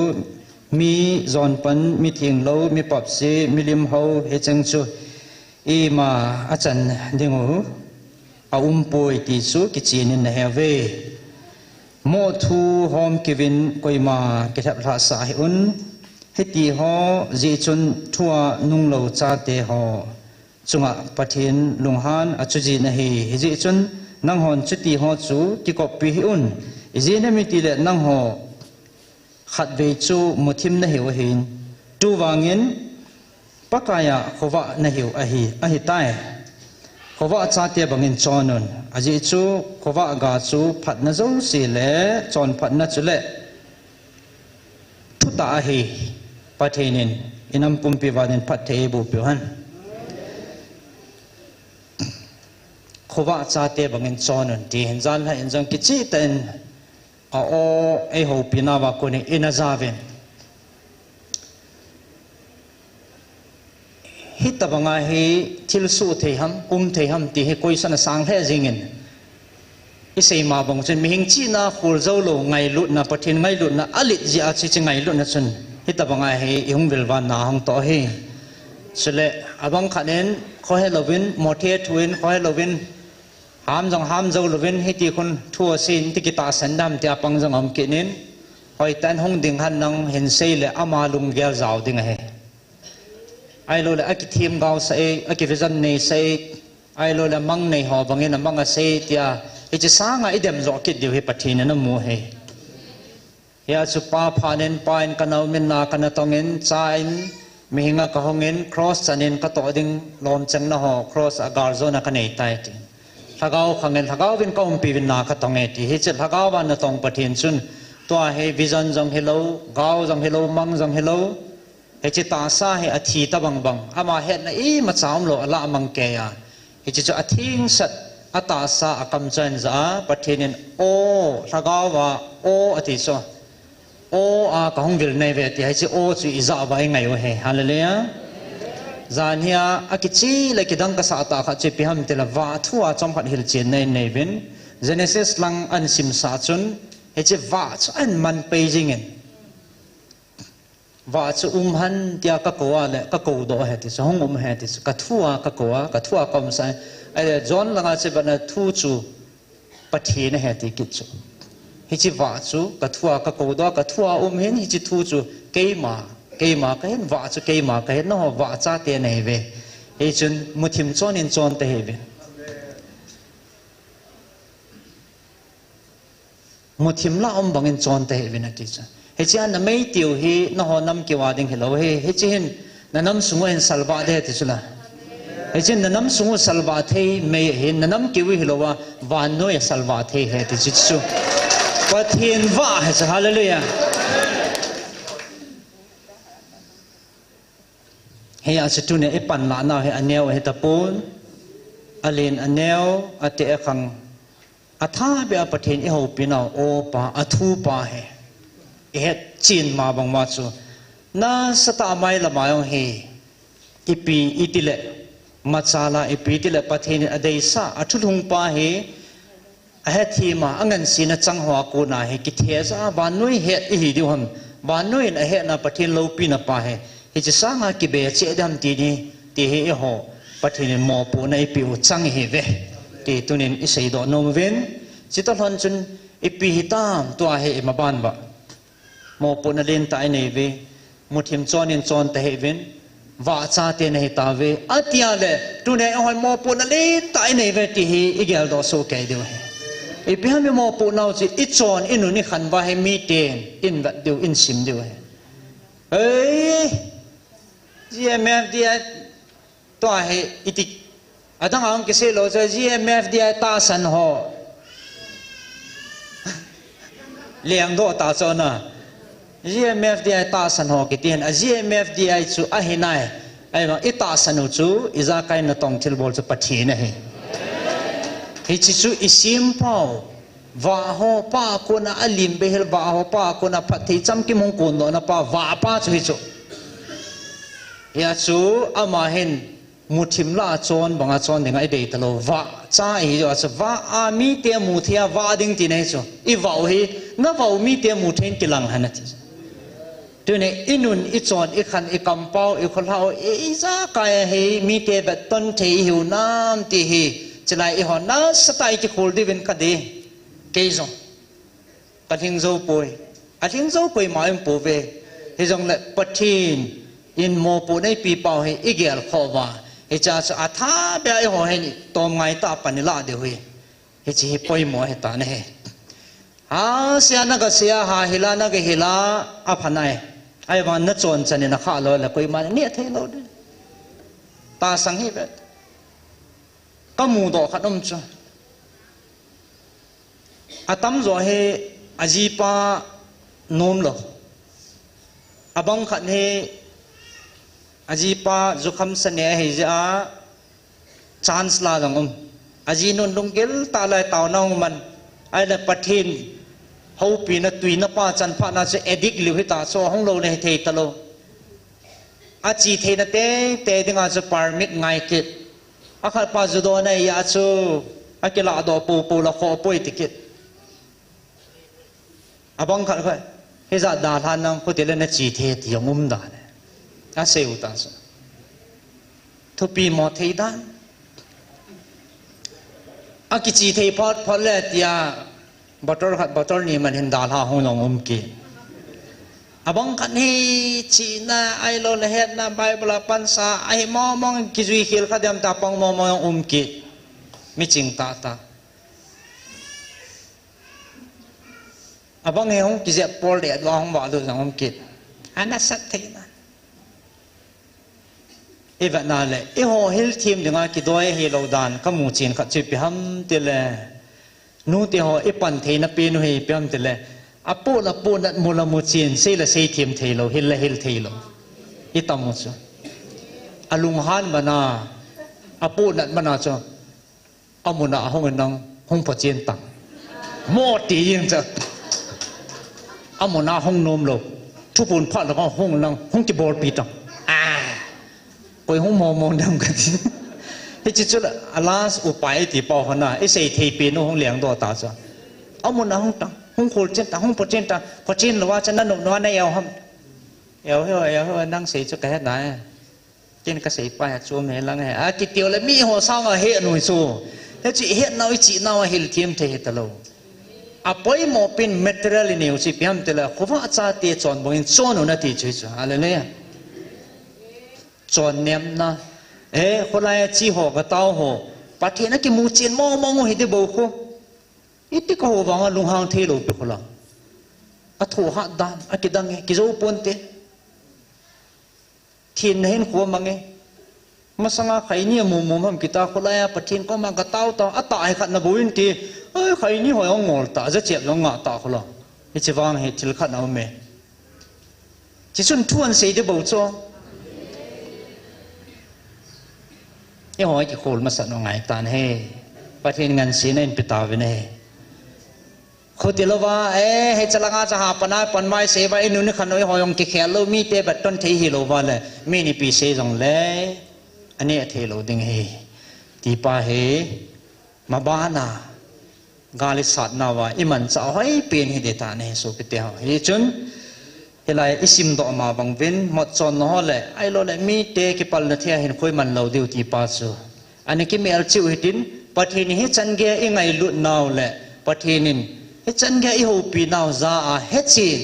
mi zon pan mi thing lo mi papsi milim ho he cheng chu e ma achan dingu a poi ti chu ki chinin na have mo thu hom kevin koima ke thap tha sa hi un heti ho ji chun thua nung lo cha te ho chunga pathin lunghan achuji na hi ji chun nang hon chuti ho chu ki copy hi un ji na mi ti le nang ho khat ve chu muthim na hi wa hin tu wangin pakaya khowa na hi a hi tai khowa cha te bangin chonun aji chu khowa ga chu phat na zo si le chon phat na chu le thu ta hi pathinin inam pumpi wanin pathe bu pihan khowa cha te bangin chonun ti hinjan la injang ki chi ten o e ho pinawa ko ni inazaven hitabanga hi thilsu theiham theiham ti he koisana sang the jingin isei ma bang chen mihing chi na khurzo lo ngai lut na pathin ngai lut na alit ji a chi ngai lut na chun hitabanga hi ihung velwan na hang to hi chele abang khanen kho he lovin mothe thuin kho he lovin ham zo lovin hiti kun thua sin tikita sandam tia pangjang am kinin hoi tan hong ding han nang hin sei le ama lung gel zaw ding he ai lo le akithim gaw sai akivision nei sai ai lo le mang nei ho bangin mang a sei tia ichi sanga idem zo kit diu he pathin na mu he ya chu pa phanen pain kanau min na kana tongin chain mihinga ka hongin cross chanin ka to ding lom chang na ho cross agar zo na kanei tai ti thagao khangen thagao vin kaum pi vin na ka tonge ti hi che thagao ban na tong pathin chun to he vision jong hello gao jong hello mang jong hello he che ta sa he athi ta bang bang ama het na i ma chaum lo ala mang ke ya he che a thing sat ata sa akam chen za pathinin o thagao wa o ati so o a ka hong vil nei ve ti he che o chu iza ba ngai o he hallelujah zania akichi le kidang ka sa ta kha che pi ham te la wa thua chom khat hil chen nei nei bin genesis lang an sim sa chun he che wa chu an man peijing en wa chu han tia ka ko le ka ko do he ti so hong he ti ka thua kom sai ai john langa che bana thu chu pathi na he ti ki chu hi chi wa chu ka thua ka ko do ka thua hen hi chi thu chu keima ka hen wa chu keima ka hen no wa cha te nei ve he chun muthim chon in chon te he ve muthim la bang in chon te he ve na ti cha he chi an mai tiu hi no ho nam ki wa ding hello he chi hin na nam sungo en salwa de ti chula he chi na nam sungo salwa the me he na nam ki wi hello wa no ya salwa the he ti chu pathin wa he hallelujah he a situne e pan la na he aneo he tapon alin aneo ate akhang atha be pathin e ho pina o pa athu pa he e chin ma bang ma chu na sata mai la ma yong he ipi itile machala ipi itile pathin adei sa athulung pa he a he thi ma angan sina changhwa ko na he ki the sa ba noi he hi di hom ba noi na he na pathin lo pi na pa he he chi sanga ki be che dam ti ni ti he ho pathin mo pu na ipi u chang he ve ti tunin isei do no ven chita hon chun ipi hitam to he ma ban ba mo pu na len tai nei ve muthim chon in chon te he ven wa cha te nei ta ve atia le tu ne hon mo pu na len tai nei ve ti hi igel do so ke de he ipi ha me mo pu na chi I chon inu ni khan wa he mi ten in va de in sim de he ei GMF dia to he itik adang ang kise lo sa GMF dia ta san ho liang do ta so na GMF dia ta san ho kitien a GMF dia chu a hinai ai ma ita sanu chu iza kai na tong thil bol chu pathi na he hi chi chu isim pau wa ho pa ko na alim be hel wa ho pa ko na phathi cham ki mong kun do na pa wa pa chu hi chu ya chu ama hen muthim la chon banga chon dinga dei talo wa cha hi jo cha wa a mi te mu thia wa ding ti nei chu I wa hi na wa mi te mu then ki lang hanati tu ne inun I chon I khan I kampau I kholhau I za ka he mi te ba ton the hiu nam ti hi chlai I ho na satai ki khol di ven ka de ke zo ka thing zo poi a thing zo poi ma em po ve he jong le pathin in mo pu nei pi pau he igel kho wa he cha cha atha be ai ho he ni tom ngai ta pan la de hui he chi poi mo he ta ne he ha sia na ga sia ha hila na ga hila a phanai ai wan na chon chan na kha lo la koi ma ni thei lo de ta sang hi be ka mu do khanom chu atam zo he ajipa nom lo abang khat he ajipa zukham sane he ja chance la dong aji non dong gel ta lai taw nong man ai la pathin เขาปีนตุยนป้าจันพานาจะเอดิกลิวให้ตาโซห้องเราในเทตโลอาจีเทนเตเตดึงอาจะปาร์มิกไงกิดอาคาปาจุดในยาจูอากิลาดอปูละขอป่วยติกิดอาบังขัดค่อยเฮจัดดาทานนังพุทธิเลนจีเทติยงุมดานอาเซอุตันสทุปีมอเทดานอากิจีเทพอเลติยาบัตรนี่มันเห็นดาลาหงลงกีอาบังกันเฮจีน่าไอโลเลเฮดน่าไบเบิลปันซาไอมอมองกิจุยขิลขัดยามตาปังมองกีมิจิงตาอาบังเฮงกิเจปอลเดดวางบ่อดูสังกีอันนั้นสัตย์เทนันอีแบบนั้นเลยอีหัวฮิลทีมดึงอากิดอยเฮโลดานขมูจินขัดจิพิฮัมติเลนู่นที่หัวอีปันเทนปีนุเฮพิฮัมติเลอาปูนัดมูลมูจินเซลเซทีมเทโลฮิลเทโลอีตามุจอาลุงฮันบานาอาปูนัดบานาจ้ะอามุนาห้องนังห้องปะเจียนตังโมตียิงจ้ะอามุนาห้องนมโลทุกคนพัดแล้วก็ห้องนังห้องที่บอลปีตังไปห้องมองดังกันที่จุดอาลาสอุปายที่ปอขนาดไอ้เศษทีปีนห้องเลี้ยงตัวตาจ้ะอามุนาห้องตังห้องโคลเจนตังห้องปะเจียนตังปะเจียนหรือว่าจะนั่นหนุ่มน้อยในเอวห้องเอวนั่งเสียจุดแค่ไหนเจนก็เสียไปชัวร์เมลังไงกิเตียวเลยมีหัวสาวเฮหนุ่ยสู้แล้วจีเฮน้อยจีน้อยเฮลทีมเทตโลปอยหมอเป็นเมทเรลินิวสิพิมพ์เตลขว่าจะเตะจอนบางจอนนั่นที่ช่วยจ้ะอะไรเนี่ยจอนเนียมนะคนไรจีหัวก็เต้าหัวประเทศนั้นกิมูจีนมองเห็นได้บอกเขาอีที่เขาบอกว่าลุงหางเทโลไปคนละถูกหัดดันกิดังไงกิโจปุ่นเตะทีนเห็นขัวมังไงมาสังอาใครเนี่ยมุมมันกิตาคนไรประเทศก็มากระเต้าต่อตายขัดนับวินทีใครนี่หัวงอตาจะเจ็บลงงาตาคนละไอ้เจ้าวางเหตุที่ขัดเอาเมย์จะชวนทวนเสียจะบอกจ้องไอ้หัวจะโคลมาสั่นว่าไงตานเฮประเทศเงินเสียนั่นไปตาวินเฮคนที่เราว่าให้จะละงาจะหาปนาปันไว้เสียไว้นู่นนี่ขันไว้หอยองกิเขียเรามีเตะแบบต้นเทหิโลว่าเลยมีนี่ปีเสียจงเลยอันนี้เทโลดึงเฮตีป้าเฮมาบ้านกาลิสัตนาวาอิมันจะเอาให้เป็นเหตุการณ์นี้สุดเดียวเฮ้ยจุนเฮลัยอิสิมดอกมาบังวินหมดจนน้อเลยไอ้เราเลยมีเตะกิปัลนาเทียเห็นคุยมันเราเดียวตีป้าสูอันนี้กิมีอัลชิวหิดินประเทศนี้จันเกยไงลุดนาวเลยประเทศนี้จันเกยหูปีนาวซาเฮจิน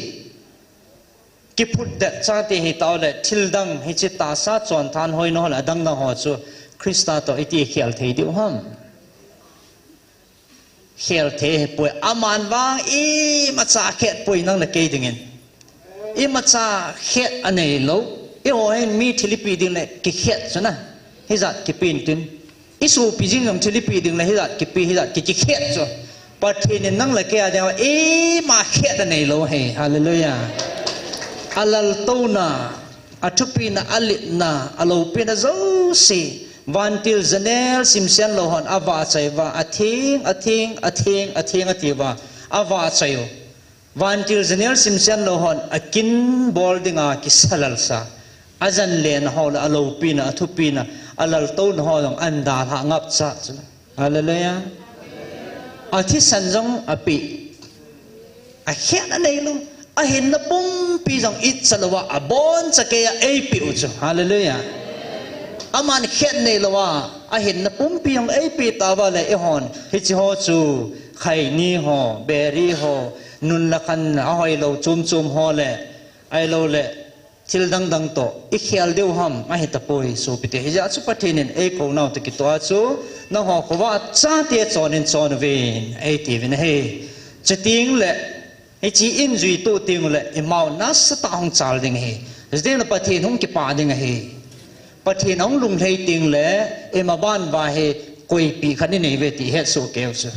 กิพุดเดชาติหิตาวเลยทิลดังเฮจิตาซาจวนทานหอยน้อเลยดังหัวจูคริสต์ตัวไอที่เขียนเทียดิวฮัมเขียนเทป่วยอามันวางอีมาจ่าเขียนป่วยนั่งละเกยดึงเงินอีมาจ่าเขียนอันนี้ลูกอีหัวเห็นมีทิลิปีดึงเลยกิเขียนใช่ไหมฮิจัดกิปีนตุนอีสูปีจิงของทิลิปีดึงเลยฮิจัดกิปีฮิจัดกิเขียนจ้ะประเทศนี้นั่งละเกยเดียวอีมาเขียนอันนี้ลูกเฮ้ฮาเลลูยาอัลลตูนาอัตุปีนาอัลลินาอัลลูปีนาโซซีวันที่เจเนลซิมเซนโลหันอาวาใจว่าอธิงว่าอาวาใจวันที่เจเนลซิมเซนโลหันกินบอลดิงาคิสลัลซาอาจันเลนฮอลอโลปีนาทุปีนาอัลลตูนฮอลงอันดาหางับซาฮาเลลูยาอาทิสันจงอปีอาเขียนอะไรลูอาเห็นนับปุ่มปีจงอิสลาวะอบอนสเกียเอปีอุจฮาเลลูยาอามันเขียนในละว่าเห็นนะปุ่มปีของไอปีตาวาเลยไอฮอนฮิจิฮอจูไข่นี่ฮอเบรี่ฮอนุนละคันเอาไอเราจุ่มฮอเลยไอเราเลยทิลดังโตอีเขียลเดียวหำเห็นตะปุยสูปิเตฮิจัดสุปเทนินไอโกน่าตะกิตัวจูน้องฮอขว่าจ้าเตียจอนินจอนเวนไอทีวินเฮจะติ้งเลยไอจีอินจุยตัวติ้งเลยไอมานัสตาหงจาลดิงเฮจะติ้งละปะเทนหงกิปาดิงเฮประเทศน้องลุงไทยติงเลยมาบ้านว่าให้กุยปีขันนี่เวทีเฮ็ดสู้เกี่ยวซะ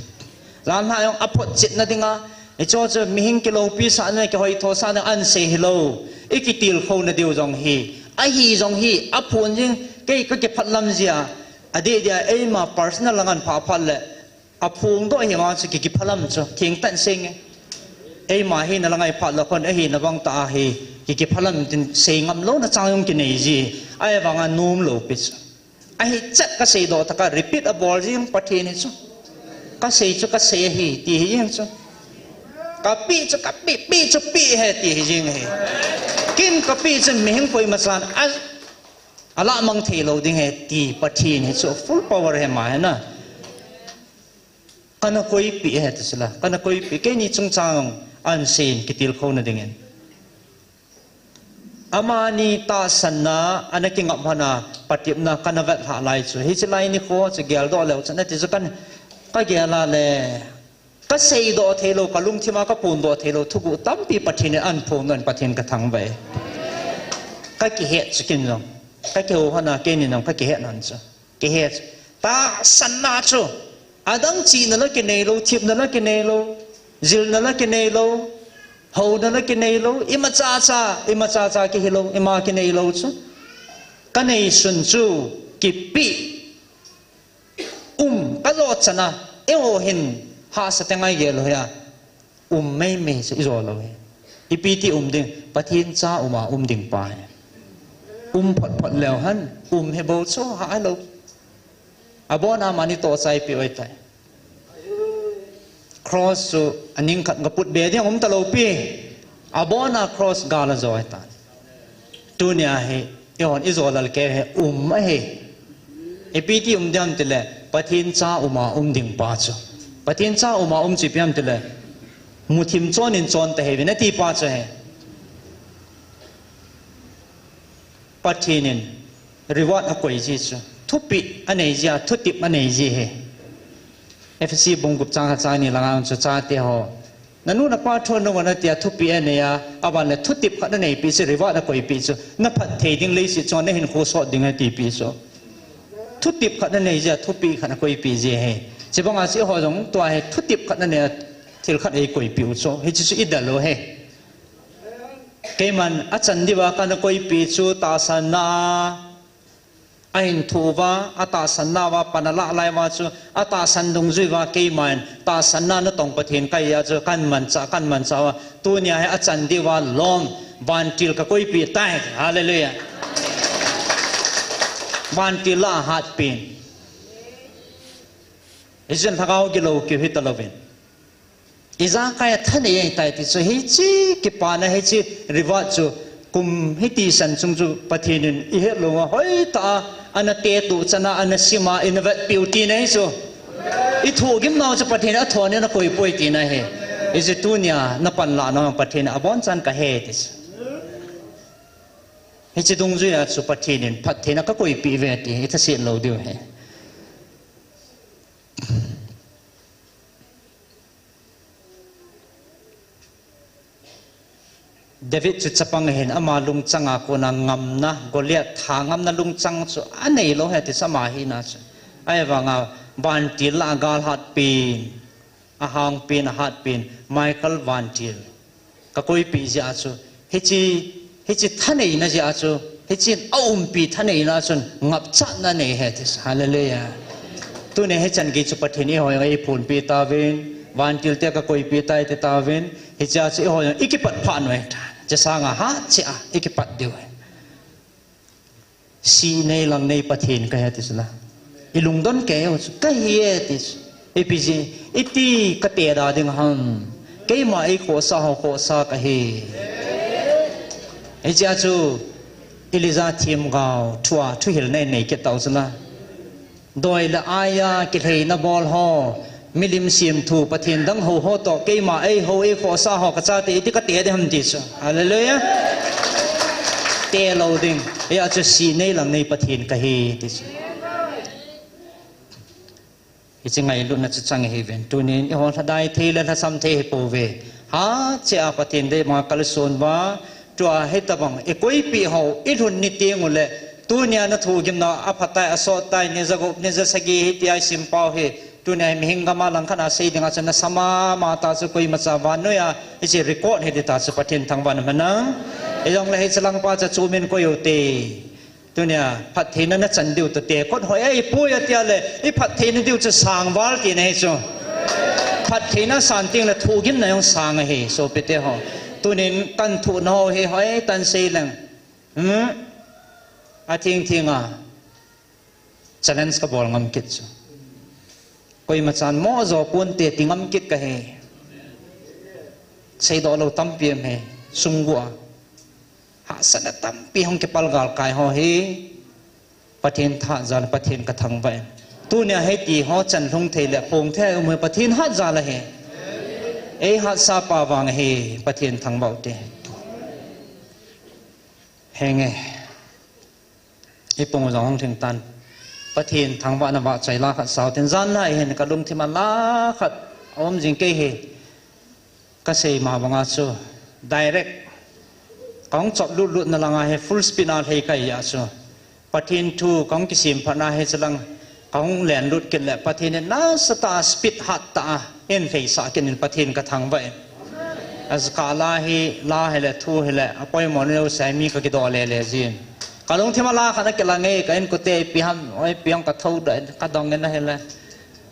ร้านหายองอภพจิตนั่นดิงะไอ้โจ้จะมีหิงกิโลปีศาจเนี่ยก็หอยโทสานอันเสียฮิโลอีกิติลเขาเนี่ยเดียวจงฮีไอฮีจงฮีอภพจริงเกี่ยก็เก็บพัดลำเสียอดีตเดียไอมา personal งานผ่าพันเลยอภพงตัวเหี้ยมันจะเก็บพัดลำจ้ะทิ้งตันเซ็ง ai mà hi na lang ai phat la kon ai na bang ta hi ki phalam tin sei ngam lo na chang ki nei ji ai wanga num lo pi ai chat ka sei do ta ka repeat a ball jing pathin hi chu ka sei hi ti hi jing chu ka pi chu pi he ti hi jing he kin ka pi chu meng poi ma san ala mang thei lo ding he ti pathin hi chu full power he ma na kana koi pi he ta sila kana koi pi ke ni chung chang an sin kitil kho na dingen amani ta sanna anaking amhana patip na kana vat ha lai chu hi chilai ni kho chu gel do le chana ti chu kan ka gela le ka sei do thelo ka lung thima ka pun do thelo thugu tampi pathin an phom nan pathin ka thang vai ka ki he chikin jong ka ke ho hana ke ni nam ka ki he nan chu ki he ta sanna chu adang chi na la ke nei lo thip na la ke nei lo zil na la ke nei lo ho na la ke nei lo ima cha cha ki hilo ima ke nei lo chu ka nei sun chu ki pi ka lo chana e ho hin ha sa te ngai ge lo ya mei me se zo lo he ipi ti ding pathin cha uma ding pa phat leo han he bo cho ha lo abona mani to sai pi oi tai cross so aning khat ngaput be ding ta lo pi abona cross gala zo ai ta dunia he yon izolal ke he he ipi ti dam tele pathin cha uma ding pa cho pathin cha uma chi piam tele muthim chon in chon te he na ti pa cho he pathinin reward a koi ji chu thupi anei ja thutip anei ji he fc bongup chang cha ni langang chu cha te ho nanu na pa thon no na tia thupi ane ya aban le thutip kha na nei pi se reward a koi pi chu na phat thei ding le si chon ne hin kho so ding a ti pi so thutip kha na nei ja thupi kha na koi pi ji he chibanga si ho jong to he thutip kha na ne thil kha ei koi pi chu he chu idalo he keman achan diwa kana koi pi chu ta sana ain thuwa ata sanna wa panala lai wa chu ata sandung zui wa keman ta sanna na tong pathin kai ya chu kan man cha wa tu nya he achan diwa lom ban til ka koi pi tai hallelujah ban til la hat pin izen thagao ki lo ki hitalovin iza kaya thane ye tai ti chu hi chi ki pa na he chi riwa chu kum hiti san chung chu pathinin I he lo wa hoi ta ana te tu chana ana sima inovat beauty nei so I thu gim no chu pathin a thone na koi poi ti na he is it tunya na pan la no pathin abon chan ka he ti he chi dung ju ya chu pathinin pathina ka koi pi ve ti itha si lo dio he David chu chapang hen ama lung changa ko na ngam na Goliath thangam na lung chang chu anei lo he ti sama hi na chu ai wanga ban til la gal hat pin a hang pin hat pin Michael van til ka koi pi ja chu he chi thanei na ja chu he chi pi thanei na chun ngap cha na nei he ti hallelujah tu ne he chan gi chu pathini hoi ai phun pi ta ven van til te ka koi pi tai te ta ven he cha chi hoi ikipat pha noi cha sanga ha cha ikipat diu si nei lang nei pathin ka he ti sala ilung don ke ka hi ti epg iti ka te da ding ham ke ma ai kho sa ka hi e cha chu Eliza thim gao thua thu hil nei nei ke tau sala doi la aya ke thei na bol ho milim sim thu pathin dang ho to ke ma ai ho e kho sa ho ka cha te iti ka te de ham ti chu hallelujah te lo ding ya chu si nei lang nei pathin ka hi ti chu ichi ngai lu na chu chang he ven tu ni ho thadai thei la tha sam the po ve ha cha pathin de ma kal son wa tua he tabang e koi pi ho I thun ni te ngule tu nya na thu gim na aphatai aso tai ne zagop ne za sagi he ti ai sim pau he tu ne mihingga ma lang khana sei dinga chana sama ma ta chu koi ma cha van no ya ichi record he de ta chu pathin thang van manang e jong la he chalang pa cha chu men ko yo te tu ne phat the na chan diu to te kot hoi ai pu ya tia le I phat the ni diu chu sang wal ti nei chu ขัดที่น่าสันติงและถูกินในองศาไงเฮโซเปเตหอตัวนี้กันถูนอเฮหอยตันเซลังอาทิ้งchallenge ka bol ngam kit chu koi machan mo zo kun te tingam kit ka he sei do lo tam piem he sungwa ha sana tam pi hong ke pal gal kai ho he pathin tha jan pathin ka thang ba tu nya he ti ho chan hlung thei le pong the umhe pathin ha ja la he ei ha sa pa wang he pathin thang bau te henge ipong zo hong thing tanประเทศทางวันนว่าใจลาขัดสาวเต็นจันไล่เห็นกระดุมที่มันลาขัดอมจิงเกยก็เสมาบังอาจู direct ของจบลุดนั่นละไงให้ full speed อะไรกันยาจูประเทศทูของกิสิมพนาให้จลังของแหลนลุดกันแหละประเทศนี้น่าสตาร์ speed หัดตาเอ็นเฟย์สักนินประเทศกระทังไปas กาลาให้แหละทูให้แหละอภัยมอนเราใช้มีก็กิดอะไรเลยจีนกาลงที่มาลาขันนักลังเองก็เอ็นกุเตยพิหันไอ้พิหังกระทูเด็ดกระดองเงินนั่นแหละ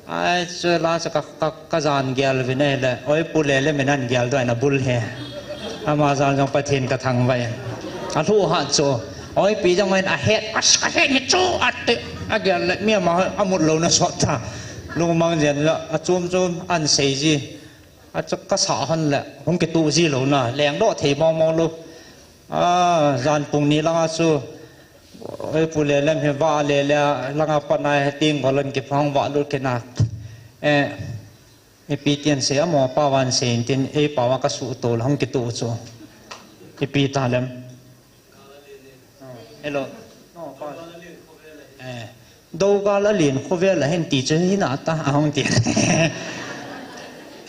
ไอ้ช่วยลาสักกระจานเกลวินัยแหละไอ้ปุเล่เล่ไม่นั่นเกลด้วยนะบุลเฮอามาจานจงประเทศกระทังไว้อาทูหัดโจไอ้ปีจังเงินอาเฮดฮิโจอัดเตะอาเกลเมียมาอามุดโลนะสดตาลุงมังเรียนละอาจุ่มอันเสียจีอาจะกระสาหันแหละผมเกตูจีโลนะแรงโดดเทมองลูจานปุ่งนี้ละอาจูไอ้ผู้เล่นเห็นว่าเล่นลังปนายติ้งก็เล่นเก็บห้องว่าลุดขนาดไอ้ปีเตียนเสียหมอป้าวันเสียตินไอ้ป้าว่ากระสุโตห้องกิตูจูไอ้ปีตาเล่มเอโลดูกาลเลียนเขาเวลาเห็นตีเจนี่น่าตาห้องเตียน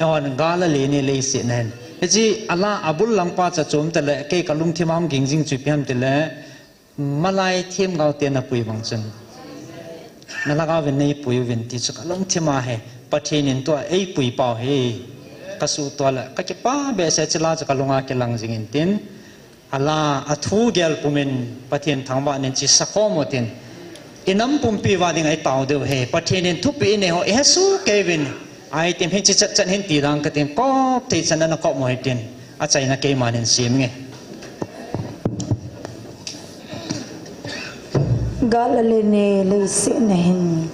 อ่อนกาลเลียนนี่เลยเสียนั่นไอ้จีอัลลาอับุลลังป้าจะโจมแต่ละเกี่ยกับลุงที่มั่งกิ่งจิงจุดเพียงแต่ละมาลายเทียมเกาเตียนปุยบังจันนั่นละก็เป็นในปุยเป็นที่สุดลงที่มาให้ประเทศนี้ตัวไอ้ปุยเป่าให้กระสุตัวละก็จะป้าเบสเจลาจะกลงอาเกลังจิงตินอัลลาอัทูเกลปุมินประเทศทางบ้านนี้จิสักข้อมตินอินัมปุ่มปีว่าดิ่งไอ้เต่าเดียวให้ประเทศนี้ทุบปีนี้เขาเอสุเกวินไอ้เต็มเห็นจิตจัดเห็นตีรังก็เต็มก็ที่ฉันนั้นก็มวยตินอาใจนักเกมาเน้นเสียมไงGalalene leisinahin.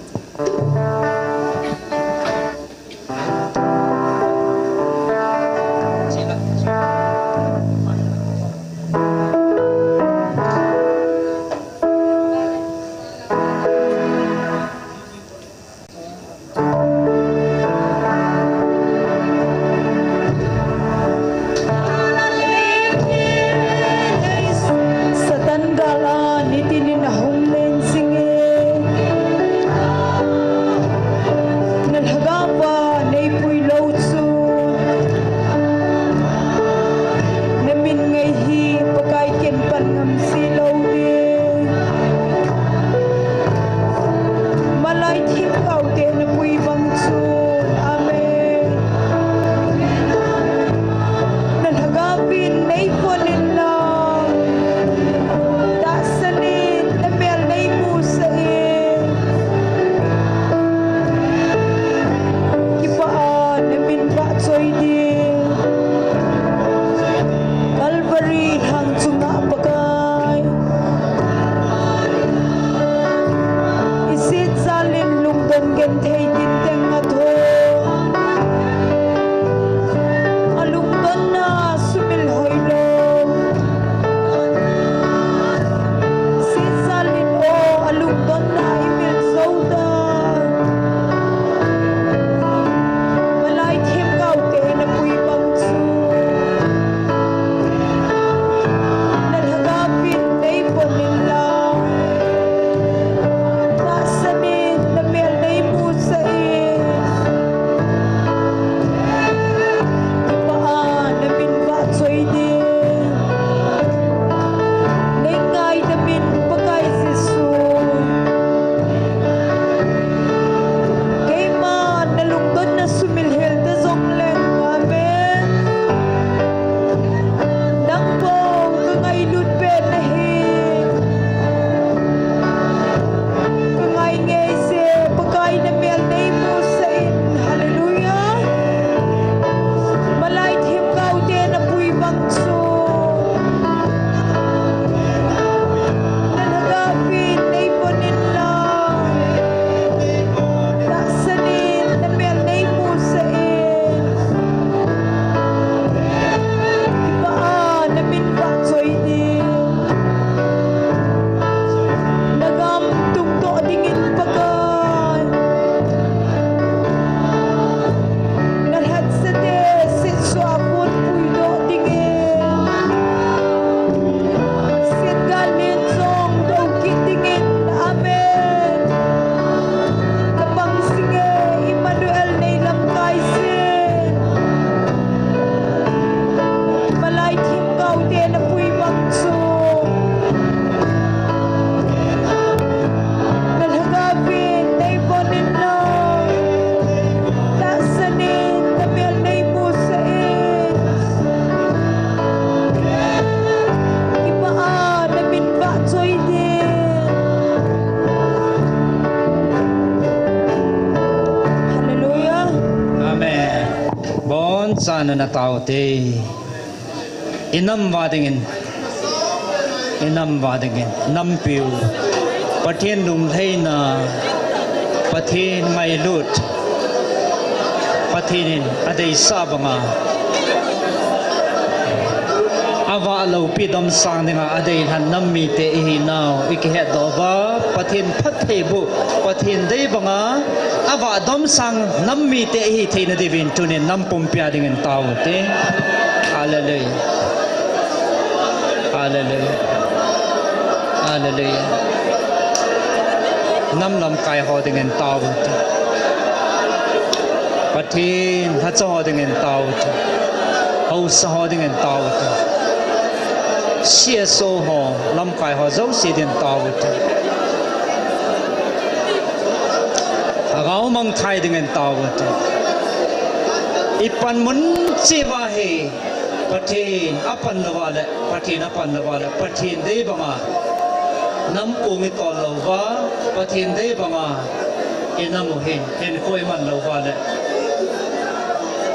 sana na tao te inam wadingin nam piu pathian lung thei na pathin ngai lut pathinin adei sabanga awa lo pidam sang ninga adei han nammi te hi naw ikhe doba pathin phathebu pathin dei banga awa dom sang nammi te hi theina devin tunin nampum pya dingen taw te hallelujah hallelujah hallelujah nam lam kai ho dingen taw te pathin ha cho dingen taw te ho sa ho dingen taw te xie so ho lam kai ho zo si den taw te agao mang thai dengan taw te ipan mun chi wa he pathin apan lawale pathin dei banga nam umi to lawa pathin dei banga inamu hen koi man lawale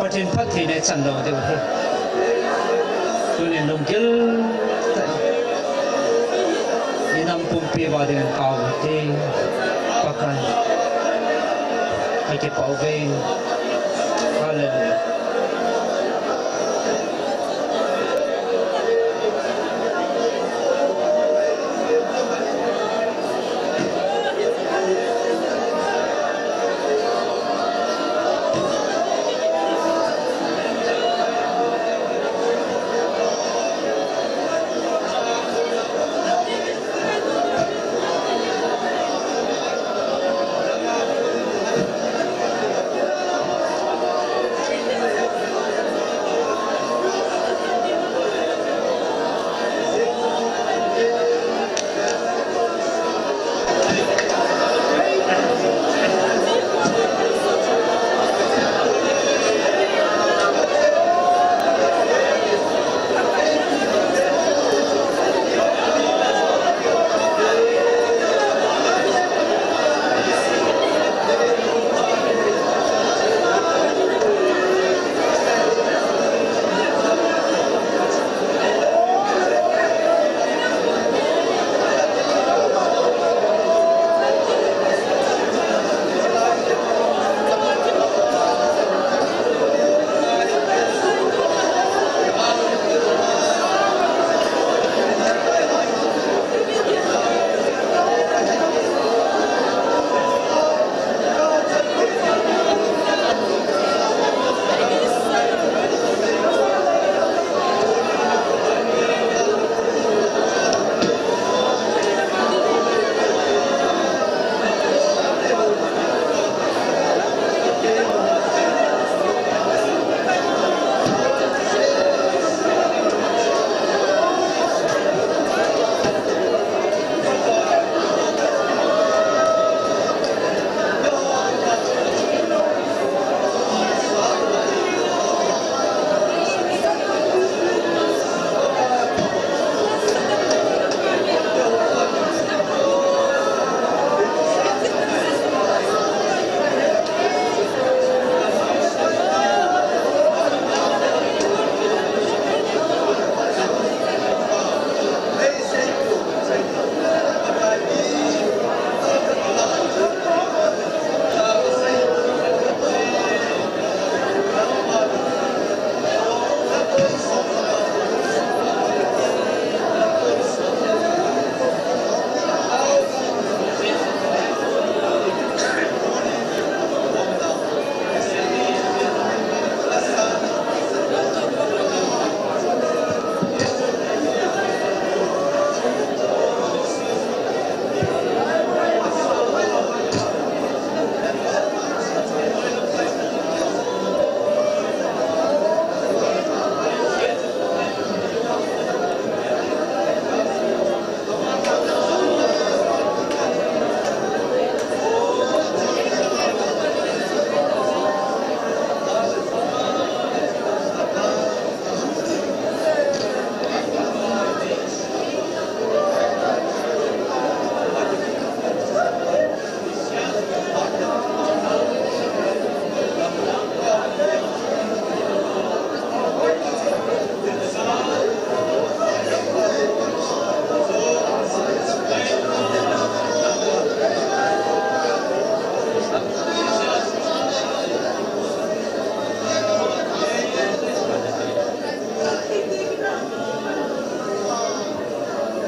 pathin pathin ne chan lo de he tunin lung gil inam pumpi wa dengan taw te pakai ke pau ve hallelujah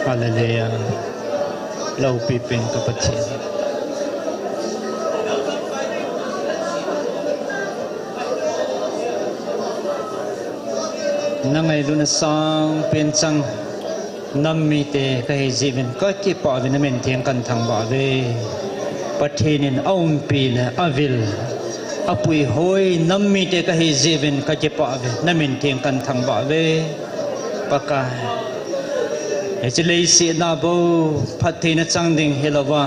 Hallelujah. Lau pipin kapatid. Nangai luna sang pensang nammi te kai jivin ka ki pa vin men thiang kan thang ba ve pathenin aum pi le avil apui hoi nammi te ka hi jivin ka ki pa ve namin thiang kan thang ba ve paka echilei si na bo phathina changding helawa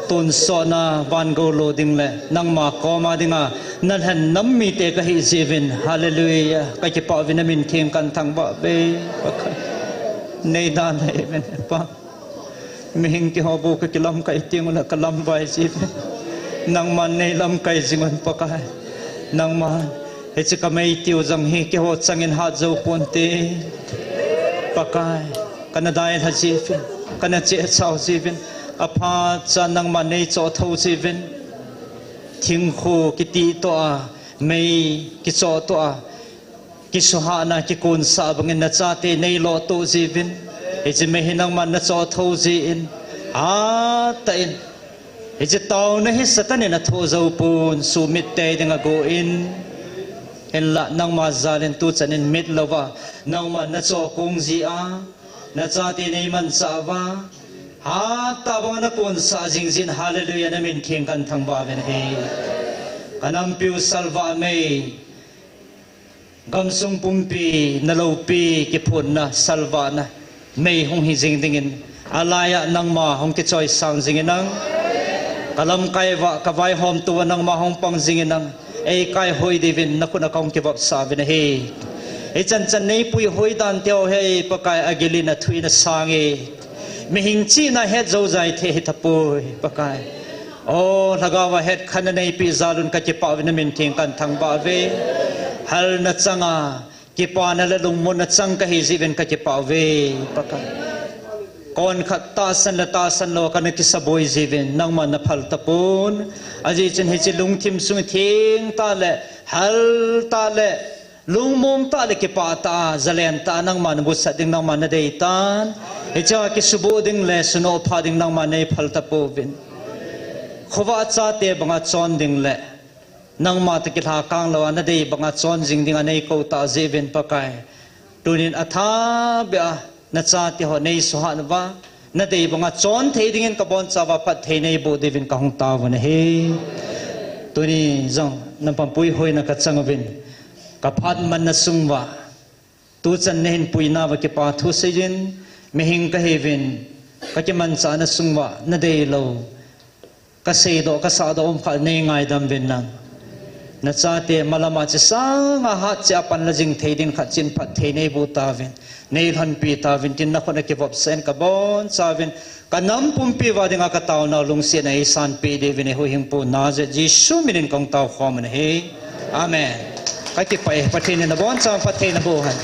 tun so na van go lo ding le nang ma ko ma dinga nan han nammi te ka hi jivin hallelujah ka ki pa vinamin thiang kan thang ba be paka nei da nei men pa mihing ki hobo ka kilam ka iting la kalam bai jivin nang man nei lam kai jingon paka nang man echi ka mai tiu jang hi ki ho changin ha zo ponte pakai kana dai ha jivin kana che chao jivin apa cha nang man nei cho tho jivin thing khu ki ti to a mei ki cho to a ki soha na ki kun sa bangin na cha te nei lo to jivin e ji me hinang man na cho tho ji in a ta in e ji taw na hi satan na tho zo pun su mit te ding a go in en la nang ma zalen tu chanin mit lova nang man na cho kung ji a na cha te nei man sa wa ha ta bang na kun sa jing jin hallelujah na min kheng kan thang ba ven he kanam piu salva me gam sung pumpi na lo pi ki phun na salva na me hong hi jing dingin alaya nang ma hong ki choi sang jing nang kalam kai wa ka vai hom tu nang ma hong pang jing nang ei kai hoi divin na kuna kong ki bap sa ven he e chan chan nei pui hoi dan teo he pakai agilina thui na sange mihing chi na het zo zai the hi thapoi pakai o lagawa het khana nei pi zalun ka ki pa vinamin thing kan thang ba ve hal na changa ki pa na la lung mon na chang ka hi jiven ka ki pa ve pakai kon khat ta san lo kan ki saboi jiven nang man na phal tapun aji chen hi chi lung thim sung thing ta le hal ta le lung mom ta le ki pa ta zalen ta nang man bu sa ding nang man na dei tan e cha ki subo ding le suno pha ding nang man nei phal tapo vin khowa cha te banga chon ding le nang ma te ki tha kang lo na dei banga chon jing ding anei ko ta jevin pakai tunin atha bia na cha te ho nei so han wa na dei banga chon thei ding en ka bon cha wa phat thei nei bo devin ka hong ta wan he tuni jong nam pam pui hoi na ka chang vin ka phat man na sungwa tu chan nen pui na wa ki pa thu sejin mihing ka hevin ka ki man cha na sungwa na dei lo ka sei do ka sa do om khal nei ngai dam vin na na cha te malama che sang a ha cha pan la jing thei din kha chin phat thei nei bu ta vin nei han pi ta vin tin na khona ki bop sen ka bon cha vin ka nam pum pi wa dinga ka taw na lung se nei san pi de vin ho hing pu na je jisu minin kong taw khom ne he amen ka ki pai pathin na bon cha pathin na bo han